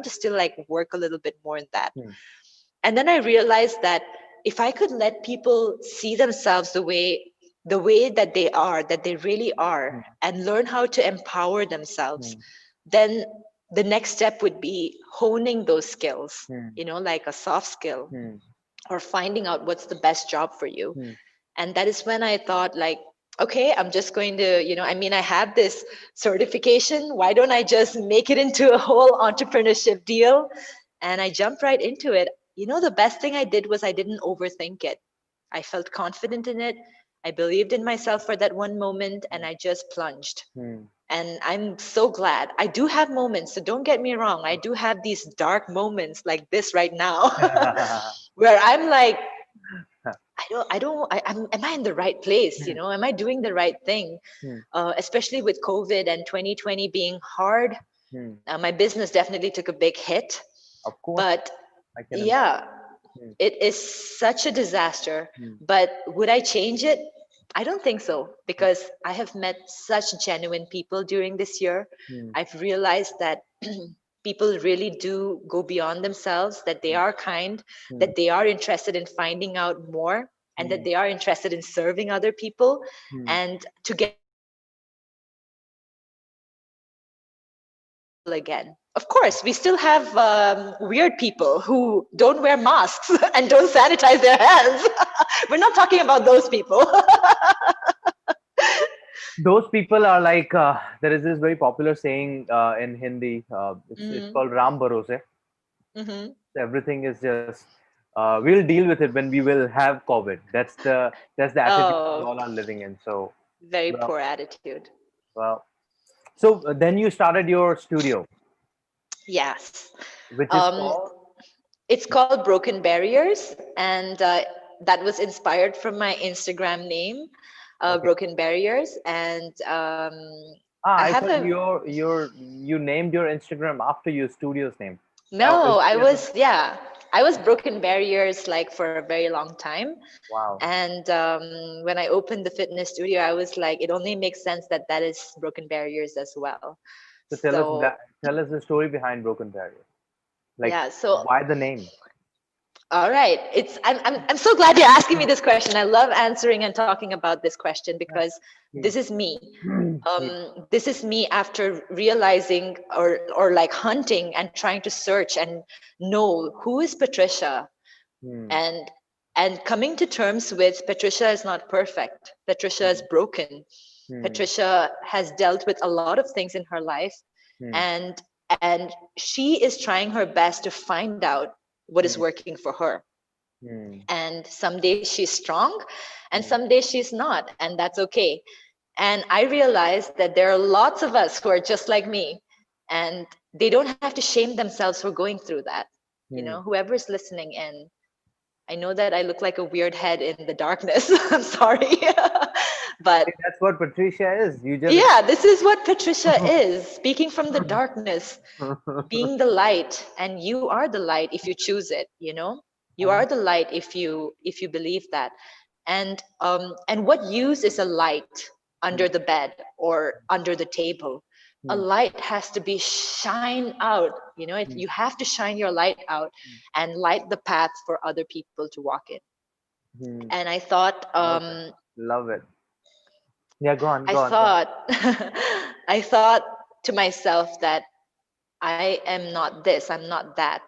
to still like work a little bit more in that.
Hmm.
And then I realized that if I could let people see themselves the way that they are, that they really are,
Hmm.
and learn how to empower themselves,
Hmm.
then the next step would be honing those skills,
Hmm.
like a soft skill,
Hmm.
or finding out what's the best job for you.
Hmm.
And that is when I thought, like, okay, I'm just going to, I mean, I have this certification, why don't I just make it into a whole entrepreneurship deal? And I jumped right into it. The best thing I did was I didn't overthink it. I felt confident in it. I believed in myself for that one moment, and I just plunged.
Hmm.
And I'm so glad. I do have moments, so don't get me wrong, I do have these dark moments like this right now, where I'm like, am I in the right place?
Hmm.
Am I doing the right thing?
Hmm.
Especially with COVID and 2020 being hard,
Hmm.
my business definitely took a big hit.
Of course,
But
I can imagine.
yeah,
Hmm.
it is such a disaster.
Hmm.
But would I change it? I don't think so, because I have met such genuine people during this year.
Hmm.
I've realized that people really do go beyond themselves, that they are kind,
Hmm.
that they are interested in finding out more, and
Hmm.
that they are interested in serving other people.
Hmm.
And together we can make normal again. Of course, we still have weird people who don't wear masks and don't sanitize their hands. We're not talking about those people.
Those people are like there is this very popular saying in Hindi. It's
Hmm.
called Ram Barose.
Hmm.
Everything is just we'll deal with it when we will have COVID. That's the attitude we
Oh,
all are living in. So
very
well,
poor attitude.
well. So then you started your studio,
Yes.
which is
Um,
called.
it's called Broken Barriers, and that was inspired from my Instagram name,
Okay.
Broken Barriers. And
Ah,
I
I
have
thought
a
you named your Instagram after your studio's name. Is
no,
it
I
the other?
was, yeah, I was Broken Barriers like for a very long time.
Wow.
And when I opened the fitness studio, I was like, it only makes sense that that is Broken Barriers as well.
So tell us
So
tell us the story behind Broken Barriers. Like,
Yeah. So
why the name?
all right. I'm so glad you're asking me this question. I love answering and talking about this question because
Hmm.
this is me.
Hmm.
This is me after realizing or like hunting and trying to search and know who is Patricia,
Hmm.
and coming to terms with Patricia is not perfect. Patricia is broken.
Hmm.
Patricia has dealt with a lot of things in her life,
Hmm.
and she is trying her best to find out what is
Hmm.
working for her.
Hmm.
And some days she's strong and
Hmm.
some days she's not, and that's okay. And I realized that there are lots of us who are just like me, and they don't have to shame themselves for going through that. You
Hmm.
know, whoever's listening in, I know that I look like a weird head in the darkness. I'm sorry. But
That's what Patricia is. You just
yeah, this is what Patricia is, speaking from the darkness, being the light. And you are the light if you choose it, you know? You are the light if you believe that. And what use is a light under the bed or under the table? A
Hmm.
light has to be shine out, you know,
Hmm.
you have to shine your light out and light the path for other people to walk in.
Hmm.
And I thought,
Love it. Love it. Yeah, go on,
I
go on, go on.
thought, I thought to myself that I am not this, I'm not that.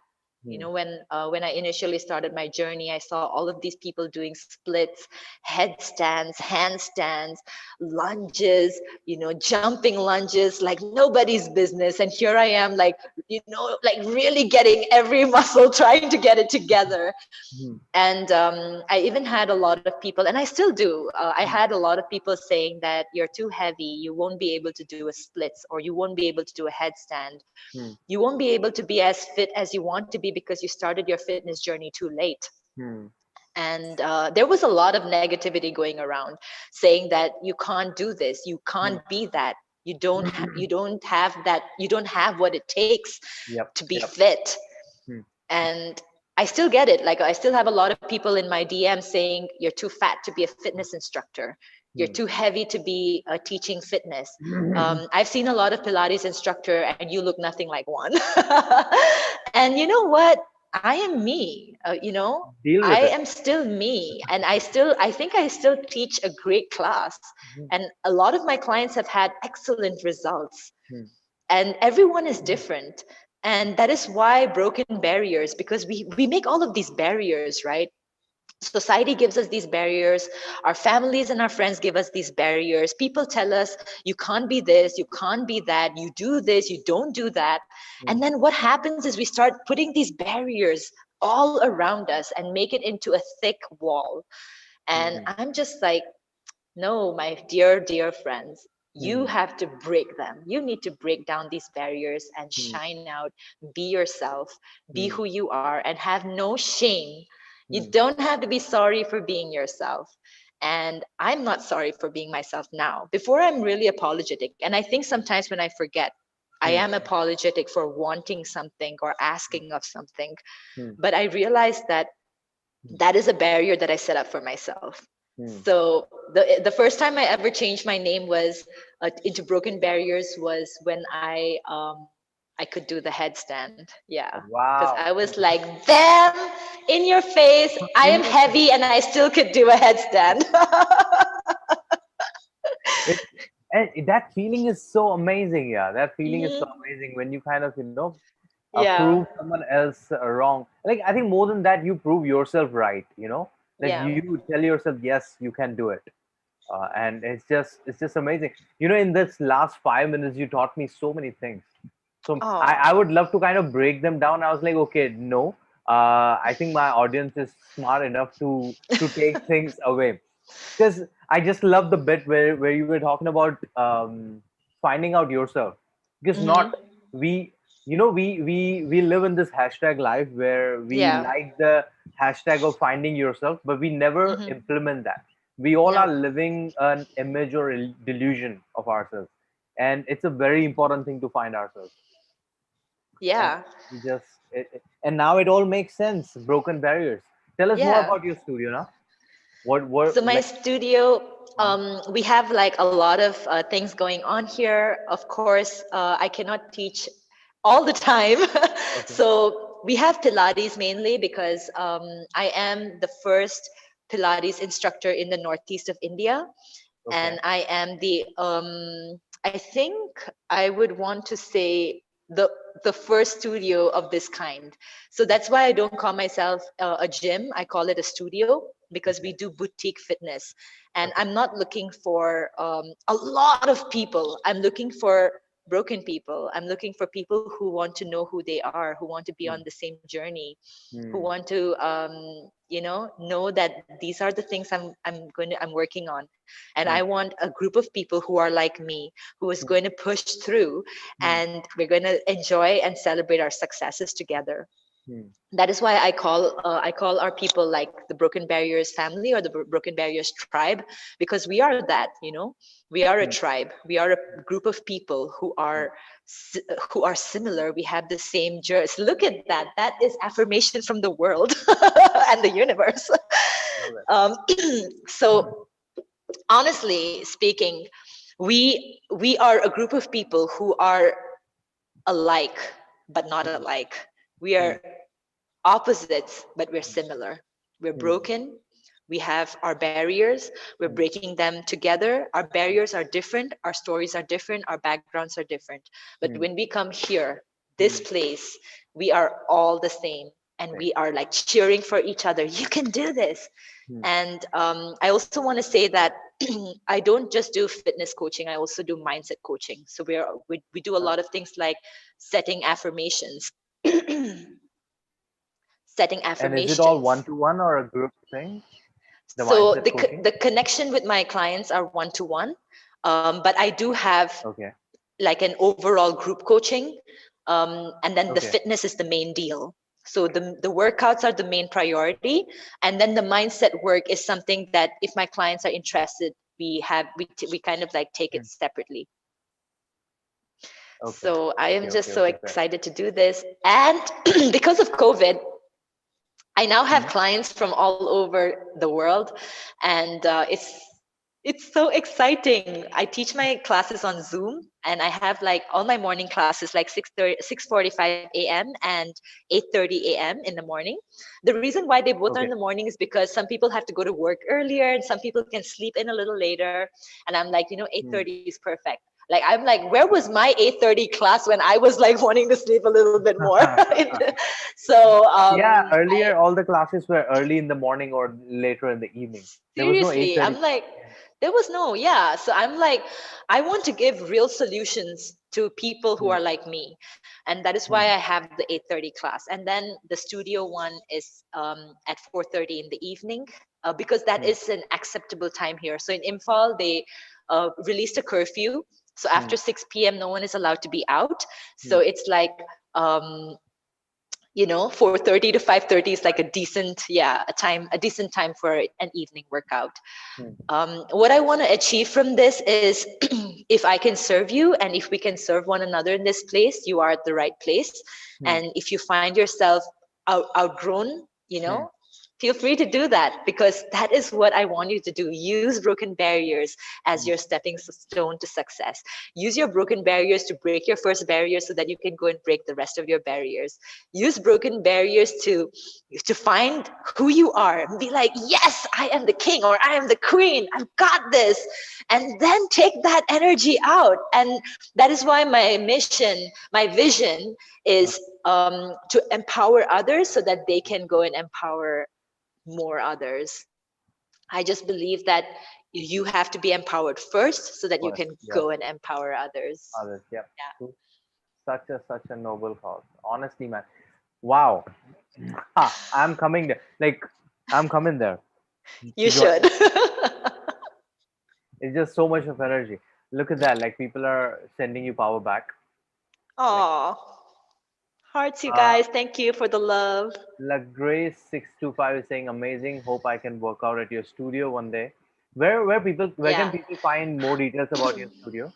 You
Hmm.
know, when I initially started my journey, I saw all of these people doing splits, headstands, handstands, lunges, you know, jumping lunges like nobody's business. And here I am, like, you know, like really getting every muscle, trying to get it together.
Hmm.
And I even had a lot of people, and I still do. I
Hmm.
had a lot of people saying that you're too heavy, you won't be able to do a splits, or you won't be able to do a headstand.
Hmm.
You won't be able to be as fit as you want to be because you started your fitness journey too late.
Hmm.
And there was a lot of negativity going around, saying that you can't do this, you
Hmm.
can't be that, you don't have that, you don't have what it takes
Yep,
to be
yep.
fit.
Hmm.
And I still get it. Like, I still have a lot of people in my DM saying you're too fat to be a fitness instructor, you're
Hmm.
too heavy to be teaching fitness.
Hmm.
I've seen a lot of Pilates instructor and you look nothing like one. And you know what, I am me, you know,
Deal
I
with it.
am still me, and I think I still teach a great class,
Hmm.
and a lot of my clients have had excellent results,
Hmm.
and everyone is different. And that is why broken barriers, because we make all of these barriers, right? Society gives us these barriers, our families and our friends give us these barriers, people tell us you can't be this, you can't be that, you do this, you don't do that.
Hmm.
And then what happens is we start putting these barriers all around us and make it into a thick wall. And
Hmm.
I'm just like, no, my dear friends, you
Hmm.
have to break them. You need to break down these barriers and
Hmm.
shine out, be yourself, be
Hmm.
who you are, and have no shame. You
Hmm.
don't have to be sorry for being yourself. And I'm not sorry for being myself now. Before, I'm really apologetic. And I think sometimes when I forget, I
Hmm.
am apologetic for wanting something or asking of something.
Hmm.
But I realized that that is a barrier that I set up for myself.
Hmm.
So the first time I ever changed my name was into Broken Barriers was when I could do the headstand. Yeah, because
Wow.
I was like, damn, in your face, I
In
am
your
heavy and I still could do a headstand.
it, and that feeling is so amazing. Yeah, that feeling is so
Hmm.
amazing when you kind of
Yeah,
prove someone else wrong. Like, I think more than that, you prove yourself right. That
yeah,
you tell yourself, yes, you can do it. And it's just amazing. In this last 5 minutes, you taught me so many things. So I
oh,
would love to kind of break them down. I was like, okay, no, I think my audience is smart enough to take things away, because I just love the bit where you were talking about finding out yourself. Because
hmm,
not we we live in this hashtag life where we
yeah,
like the hashtag of finding yourself, but we never
hmm,
implement that. We all are
no,
living an image or delusion of ourselves, and it's a very important thing to find ourselves. And
yeah,
and now it all makes sense. Broken barriers. Tell us more
yeah.
about your studio now. What
So my
like?
studio,
uh,
we have like a lot of things going on here. Of course, I cannot teach all the time.
okay.
So we have Pilates mainly because I am the first Pilates instructor in the northeast of India. And I am the I think I would want to say the first studio of this kind. So that's why I don't call myself a gym. I call it a studio because we do boutique fitness. And I'm not looking for a lot of people. I'm looking for broken people. I'm looking for people who want to know who they are, who want to be on the same journey, who want to know that these are the things I'm working on, and I want a group of people who are like me, who is going to push through, and we're going to enjoy and celebrate our successes together. That is why I call our people like the Broken Barriers family or the Broken Barriers tribe, because we are that, we are a tribe. We are a group of people who are similar. We have the same journey. Look at that. That is affirmation from the world and the universe. So honestly speaking, we are a group of people who are alike but not alike. We are opposites, but we're similar. We're broken. We have our barriers. We're breaking them together. Our barriers are different. Our stories are different. Our backgrounds are different. But when we come here, this place, we are all the same. And we are like cheering for each other. You can do this. And I also want to say that I don't just do fitness coaching. I also do mindset coaching. So we do a lot of things like setting affirmations. Setting affirmations.
And is it all one-to-one or a group thing?
So the connection with my clients are one-to-one, but I do have like an overall group coaching, and then the fitness is the main deal. So the workouts are the main priority, and then the mindset work is something that if my clients are interested, we kind of like take it separately. So I am just so excited to do this, and because of COVID, I now have clients from all over the world, and it's so exciting. I teach my classes on Zoom, and I have like all my morning classes like 6:45 a.m. and 8:30 a.m. in the morning. The reason why they both are in the morning is because some people have to go to work earlier, and some people can sleep in a little later. And I'm like, 8:30 is perfect. Like, I'm like, where was my 8:30 class when I was like wanting to sleep a little bit more? So
earlier all the classes were early in the morning or later in the evening. There was no 8:30.
I'm like, there was no, so I'm like, I want to give real solutions to people who are like me, and that is why I have the 8:30 class, and then the studio one is at 4:30 in the evening, because that is an acceptable time here. So in Imphal, they released a curfew. So after 6 p.m., no one is allowed to be out. So it's like, 4:30 to 5:30 is like a decent time for an evening workout. What I want to achieve from this is if I can serve you and if we can serve one another in this place, you are at the right place. And if you find yourself outgrown, feel free to do that, because that is what I want you to do. Use broken barriers as your stepping stone to success. Use your broken barriers to break your first barrier so that you can go and break the rest of your barriers. Use broken barriers to find who you are and be like, yes, I am the king or I am the queen. I've got this. And then take that energy out. And that is why my mission, my vision is to empower others so that they can go and empower more others. I just believe that you have to be empowered first so that you can go and empower others.
Such a noble cause. Honestly, man. Wow. I'm coming there. Like, I'm coming there.
You should.
It's just so much of energy. Look at that. Like, people are sending you power back.
Oh. Hearts, you guys. Thank you for the love.
Like Grace 625 is saying, amazing. Hope I can work out at your studio one day. Where can people find more details about your studio?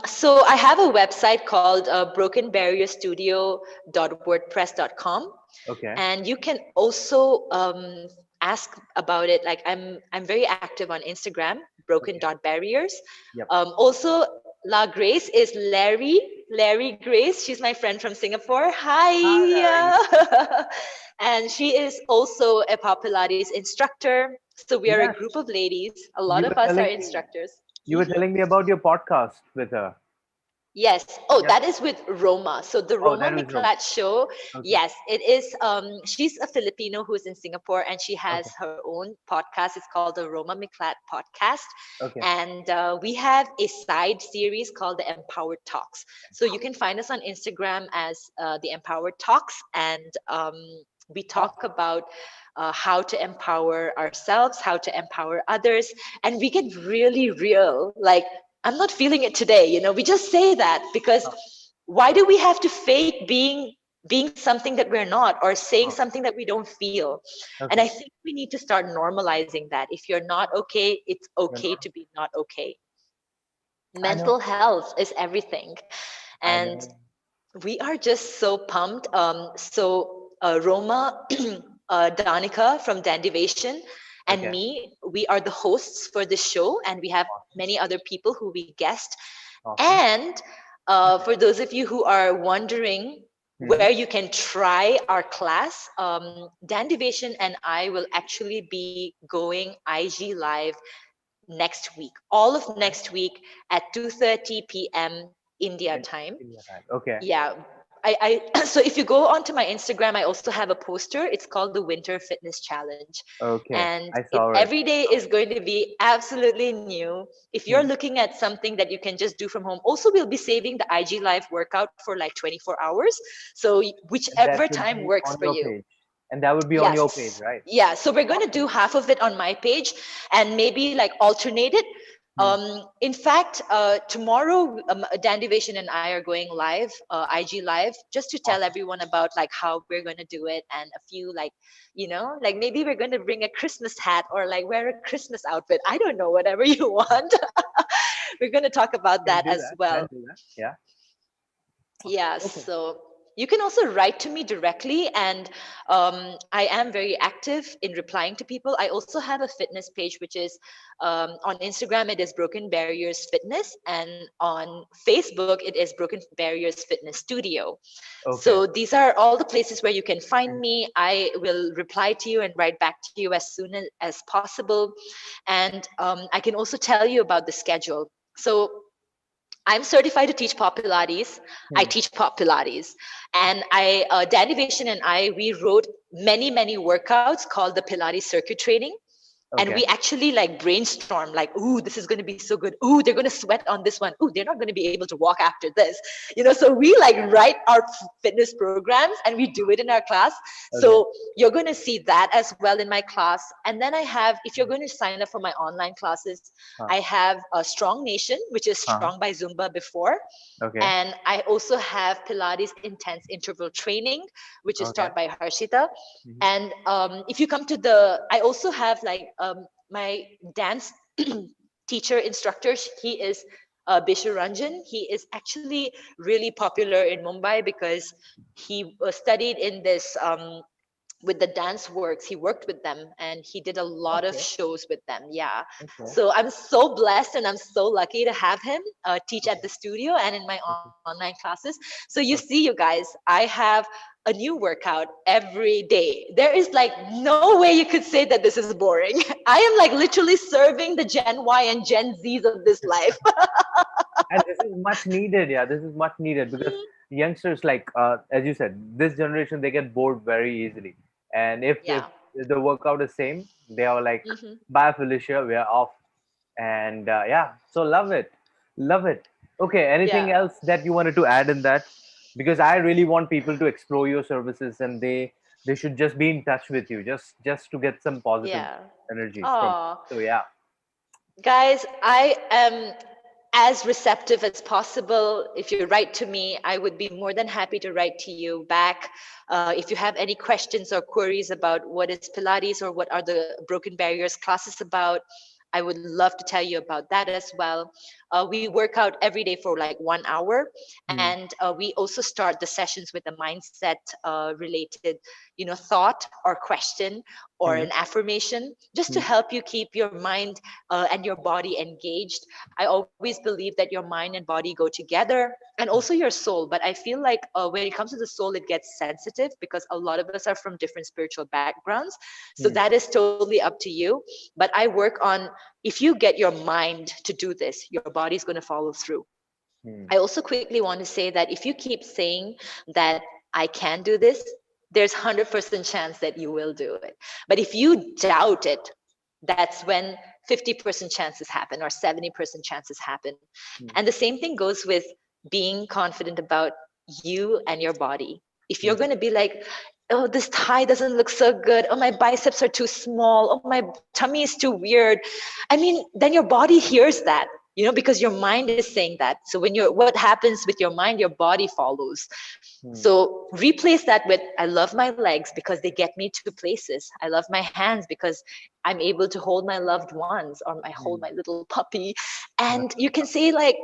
So I have a website called brokenbarrierstudio.wordpress.com. And you can also ask about it. Like, I'm very active on Instagram, Broken.Barriers. Also, La Grace is Larry Larry Grace. She's my friend from Singapore.
Hi, Larry.
Hi. And she is also a Pilates instructor. So we are a
Yes,
group of ladies. A lot
you
of
were
us are
telling me.
instructors.
You were telling me about your podcast with her.
Yes. Oh,
Yes.
that is with Roma. So the
Oh,
Roma
that was Rome.
Miklat show,
Okay.
yes, it is. She's a Filipino who's in Singapore, and she has
Okay.
her own podcast. It's called the Roma Miklat Podcast,
Okay.
and we have a side series called the Empowered Talks. So you can find us on Instagram as the Empowered Talks, and we talk
Awesome.
about how to empower ourselves, how to empower others, and we get really real. Like, I'm not feeling it today. We just say that because
Oh,
why do we have to fake being something that we're not, or saying
oh,
something that we don't feel? And
okay.
I think we need to start normalizing that. If you're not okay, it's
You're
okay
not.
to be not okay.
I know.
Mental health is everything.
I
And
know.
we are just so pumped. Roma, Danica from Dandivation, and
Okay.
me, we are the hosts for this show, and we have
Awesome.
many other people who we guest.
Awesome.
And for those of you who are wondering
Mm-hmm.
where you can try our class, Dan Deviation and I will actually be going IG live next week, all of
Okay.
next week at 2:30 p.m. India
In
time.
India time. Okay.
Yeah. So if you go onto my Instagram, I also have a poster. It's called the Winter Fitness Challenge.
Okay.
And
I saw it.
every day is going to be absolutely new. If you're
Hmm.
looking at something that you can just do from home, also we'll be saving the IG live workout for like 24 hours. So
And
whichever
that would
time
be
works
on
for
your
you.
page. And that would be on your page,
Yes.
right?
Yeah. So we're going to
Awesome.
do half of it on my page and maybe like alternate it.
Hmm.
In fact, tomorrow, Dandivation and I are going live, IG live, just to tell
Awesome.
everyone about like how we're going to do it, and a few like, like maybe we're going to bring a Christmas hat or like wear a Christmas outfit. I don't know, whatever you want. We're going to talk about
Can
that
do
as
that. Can
well.
do that. Yeah.
Yeah,
Okay.
so you can also write to me directly, and I am very active in replying to people. I also have a fitness page, which is on Instagram, it is Broken Barriers Fitness, and on Facebook, it is Broken Barriers Fitness Studio.
Okay.
So these are all the places where you can find
Mhm.
me. I will reply to you and write back to you as soon as possible. And I can also tell you about the schedule. So I'm certified to teach Pop Pilates. I
Hmm.
teach Pop Pilates. And Danivation and I, we wrote many, many workouts called the Pilates Circuit Training. And
Okay.
we actually like brainstorm, like, ooh, this is going to be so good. Ooh, they're going to sweat on this one. Ooh, they're not going to be able to walk after this. So we like write our fitness programs and we do it in our class.
Okay.
So you're going to see that as well in my class. And then I have, if you're going to sign up for my online classes,
Huh.
I have a Strong Nation, which is
Huh.
Strong by Zumba before.
Okay.
And I also have Pilates Intense Interval Training, which is
Okay.
taught by Harshita.
Mhm.
And if you come to I also have like my dance teacher instructor. He is Bishu Ranjan. He is actually really popular in Mumbai because he studied in this with the dance works. He worked with them and he did a lot of
Okay.
shows with them. Yeah.
Okay.
So I'm so blessed and I'm so lucky to have him teach at
Okay.
the studio and in my
Okay.
online classes. So you see,
Okay.
you guys, I have a new workout every day. There is like no way you could say that this is boring. I am like literally serving the Gen Y and Gen Zs of this life.
And this is much needed. Yeah, this is much needed because youngsters, like as you said, this generation they get bored very easily. And if
Yeah.
the workout is same, they are like,
Hmm.
bye Felicia, we are off. And yeah, so love it, love it. Okay, anything
Yeah.
else that you wanted to add in that? Because I really want people to explore your services, and they should just be in touch with you, just to get some positive
Yeah.
energy from
Oh,
you. So yeah.
guys, I am as receptive as possible. If you write to me, I would be more than happy to write to you back. If you have any questions or queries about what is Pilates or what are the Broken Barriers classes about, I would love to tell you about that as well. We work out every day for like 1 hour,
Hmm.
and we also start the sessions with a mindset related, thought or question or
Hmm.
an affirmation, just to
Hmm.
help you keep your mind and your body engaged. I always believe that your mind and body go together, and also your soul. But I feel like when it comes to the soul, it gets sensitive because a lot of us are from different spiritual backgrounds. So
Hmm.
that is totally up to you. But I work on, if you get your mind to do this, your body's going to follow through.
Hmm.
I also quickly want to say that if you keep saying that I can do this, there's 100% chance that you will do it. But if you doubt it, that's when 50% chances happen or 70% chances happen.
Hmm.
And the same thing goes with being confident about you and your body. If you're
Hmm.
going to be like, oh, this thigh doesn't look so good, oh, my biceps are too small, oh, my tummy is too weird, I mean, then your body hears that, because your mind is saying that. So what happens with your mind, your body follows.
Hmm.
So replace that with, I love my legs because they get me to places. I love my hands because I'm able to hold my loved ones, or I hold
Hmm.
my little puppy. And
That's
you can say like,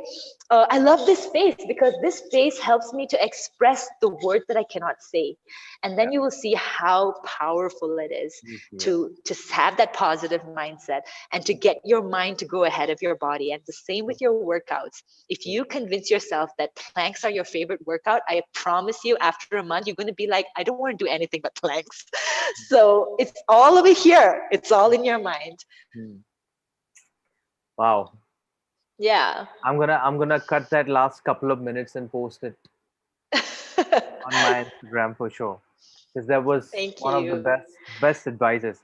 I love this face because this face helps me to express the words that I cannot say. And
yeah.
then you will see how powerful it is
Yes.
to have that positive mindset and to get your mind to go ahead of your body. And the same with your workouts. If you convince yourself that planks are your favorite workout, I promise you, after a month, you're going to be like, I don't want to do anything but planks. So it's all over here. It's all in your mind.
Hmm. Wow.
Yeah.
I'm gonna cut that last couple of minutes and post it on my Instagram for sure. Because that was
Thank
one of the
you.
best advices.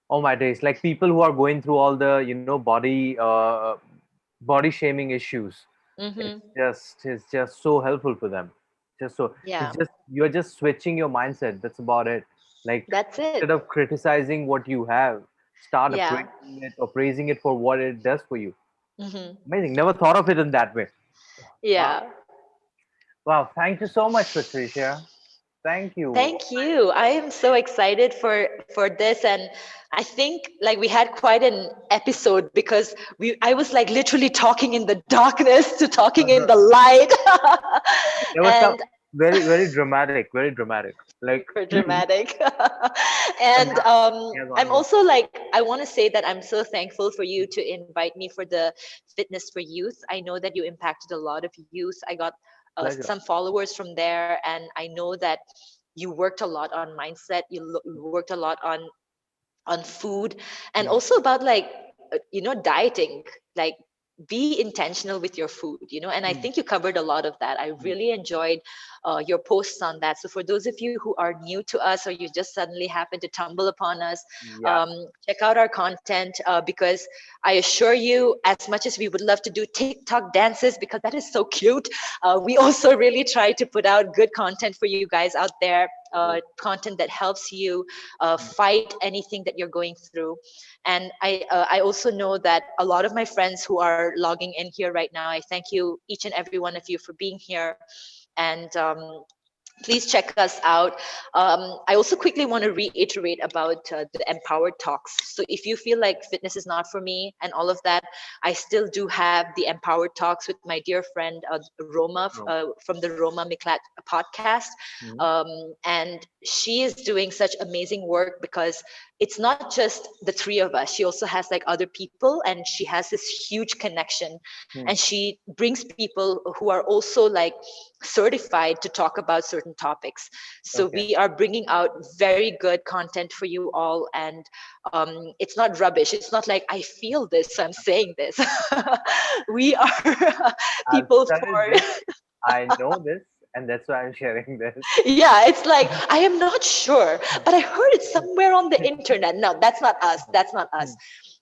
Oh my days. Like people who are going through all the, body shaming issues.
Mm-hmm.
It's just so helpful for them. Just so
Yeah,
it's just you're just switching your mindset. That's about it. Like
that's
instead
it.
of criticizing what you have, start
Yeah.
appraising it or praising it for what it does for you.
Mm-hmm.
Amazing. Never thought of it in that way. Wow.
Yeah.
Wow. Thank you so much, Patricia. Thank you.
Thank you. I am so excited for this, and I think like we had quite an episode because we I was like literally talking in the darkness to talking in the light.
There was some
And
very, very dramatic, very dramatic. Like
super dramatic.
but
And
now he has
I'm
ongoing.
also like, I want to say that I'm so thankful for you to invite me for the Fitness for Youth. I know that you impacted a lot of youth. I got
Pleasure.
some followers from there, and I know that you worked a lot on mindset. You worked a lot on food, and
Hmm.
also about like dieting, like be intentional with your food, and I
Hmm.
think you covered a lot of that. I
Hmm.
really enjoyed your posts on that. So for those of you who are new to us, or you just suddenly happen to tumble upon us,
Yeah.
check out our content, because I assure you, as much as we would love to do TikTok dances because that is so cute, we also really try to put out good content for you guys out there, content that helps you fight anything that you're going through. And I also know that a lot of my friends who are logging in here right now, I thank you, each and every one of you, for being here. And please check us out. I also quickly want to reiterate about the empowered talks. So if you feel like fitness is not for me and all of that, I still do have the empowered talks with my dear friend Roma,
No.
from the Roma Miklat podcast.
Hmm.
And she is doing such amazing work because it's not just the three of us. She also has like other people, and she has this huge connection,
Hmm.
and she brings people who are also like certified to talk about certain topics. So
Okay.
we are bringing out very good content for you all, and it's not rubbish. It's not like I feel this, so I'm saying this. We are
I've
people
studied
for
this. I know this, and that's why I'm sharing this.
yeah, it's like I am not sure, but I heard it somewhere on the internet. No, that's not us. That's not us.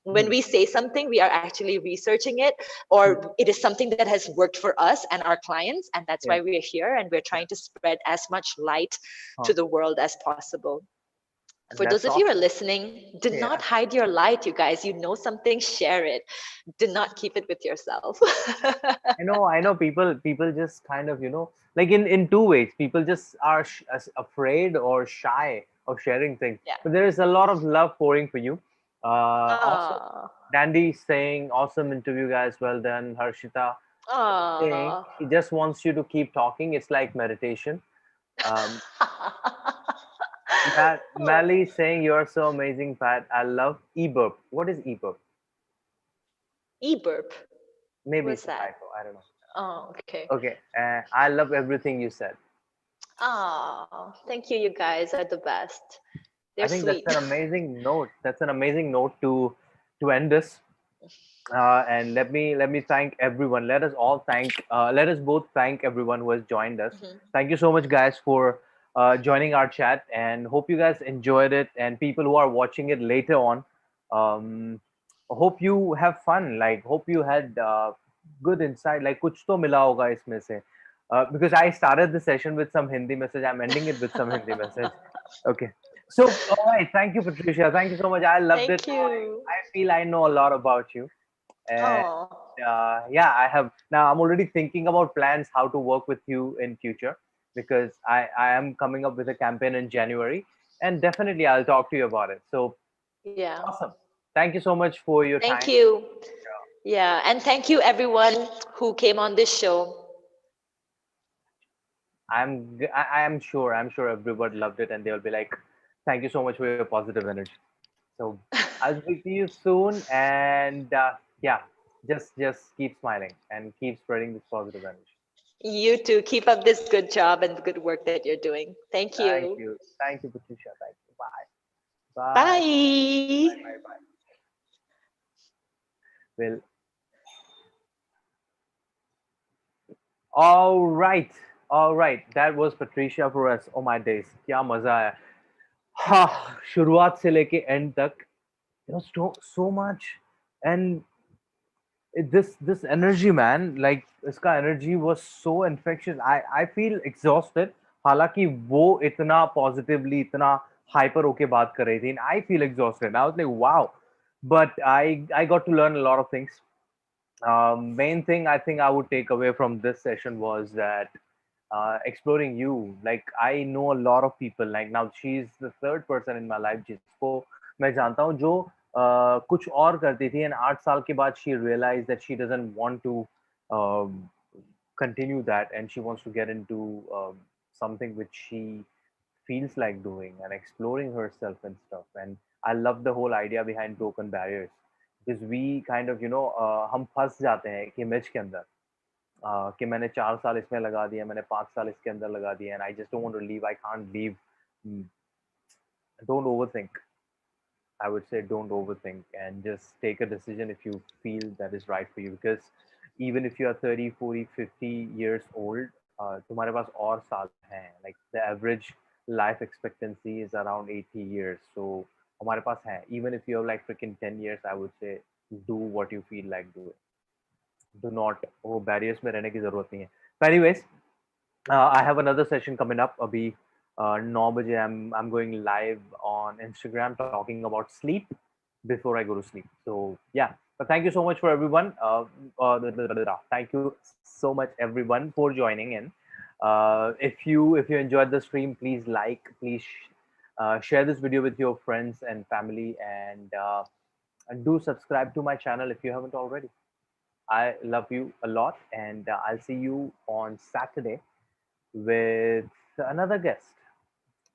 Hmm.
When
Hmm.
we say something, we are actually researching it,
Hmm.
or it is something that has worked for us and our clients, and that's
Yeah.
why we are here, and we're
Yeah.
trying to spread as much light
Huh.
to the world as possia. For those
That's
of you who are
awesome.
listening, do
Yeah.
not hide your light, you guys. You know something, share it. Do not keep it with yourself.
I know people just kind of, like in two ways. People just are afraid or shy of sharing things.
Yeah.
But there is a lot of love pouring for you. Awesome.
Ah.
Dandy saying, awesome interview, guys. Well done. Harshita saying,
Ah.
she just wants you to keep talking. It's like meditation. Um, Mally saying, you're so amazing, Pat. I love e-burp. What is e-burp?
E-burp.
Maybe
What's
it's a
that?
typo. I don't know.
Oh, okay.
Okay. I love everything you said.
Oh, thank you. You guys are the best.
I
They're
think that's
sweet.
an amazing note. That's an amazing note to end this. And let me thank everyone. Let us both thank everyone who has joined us.
Mhm.
Thank you so much, guys, for joining our chat, and hope you guys enjoyed it. And people who are watching it later on, um, hope you have fun. Like, hope you had good insight. Like, कुछ तो मिला होगा इसमें से. Because I started the session with some Hindi message, I'm ending it with some Hindi message. Okay. So, all right. Thank you, Patricia. Thank you so much. I loved it.
Thank you.
I feel I know a lot about you. And
Oh,
yeah, I have now. I'm already thinking about plans how to work with you in future, because I am coming up with a campaign in January, and definitely I'll talk to you about it. So
yeah.
awesome. Thank you so much for your
Thank
time.
you. Yeah, and thank you everyone who came on this show.
I'm sure everybody loved it, and they'll be like, thank you so much for your positive energy. So I'll speak to you soon, and yeah, just keep smiling and keep spreading this positive energy.
You too. Keep up this good job and the good work that you're doing. Thank you.
Thank you, Patricia. Thank you. Bye. Bye.
Bye.
Bye. Bye. Well, all right. That was Patricia for us. Oh my days, क्या मजा आया. हाँ, शुरुआत से लेके end तक. There was so much, and this energy, man. Like, इसका energy was so infectious. I feel exhausted. हालांकि वो इतना positively, इतना hyper होके बात कर रही थी. And I feel exhausted. I was like, wow. But I got to learn a lot of things. Main thing I think I would take away from this session was that exploring you. Like, I know a lot of people. Like, now she's the third person in my life जिसको मैं जानता हूँ जो कुछ और करती थी, and 8 साल के बाद she realized that she doesn't want to um, continue that, and she wants to get into something which she feels like doing and exploring herself and stuff. And I love the whole idea behind broken barriers, because we kind of हम फंस जाते हैं एक image के अंदर, कि मैंने 4 साल इसमें लगा दिया, मैंने 5 साल इसके अंदर लगा दिया, and I just don't want to leave. I can't leave. Mm, don't overthink. I would say don't overthink and just take a decision if you feel that is right for you. Because even if you are 30, 40, 50 years old, तुम्हारे पास और साल हैं. Like, the average life expectancy is around 80 years. So हमारे पास हैं. Even if you have like freaking 10 years, I would say do what you feel like doing. Do not वो barriers में रहने की जरूरत नहीं है. But anyways, I have another session coming up. अभी 9 बजे I'm going live on Instagram talking about sleep before I go to sleep. So yeah, but thank you so much for everyone. Thank you so much everyone for joining in. If you enjoyed the stream, please please share this video with your friends and family, and do subscribe to my channel if you haven't already. I love you a lot, and I'll see you on Saturday with another guest.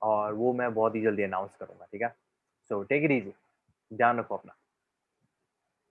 और वो मैं बहुत ही जल्दी announce करूंगा. ठीक है. So take it easy. ध्यान रखो अपना.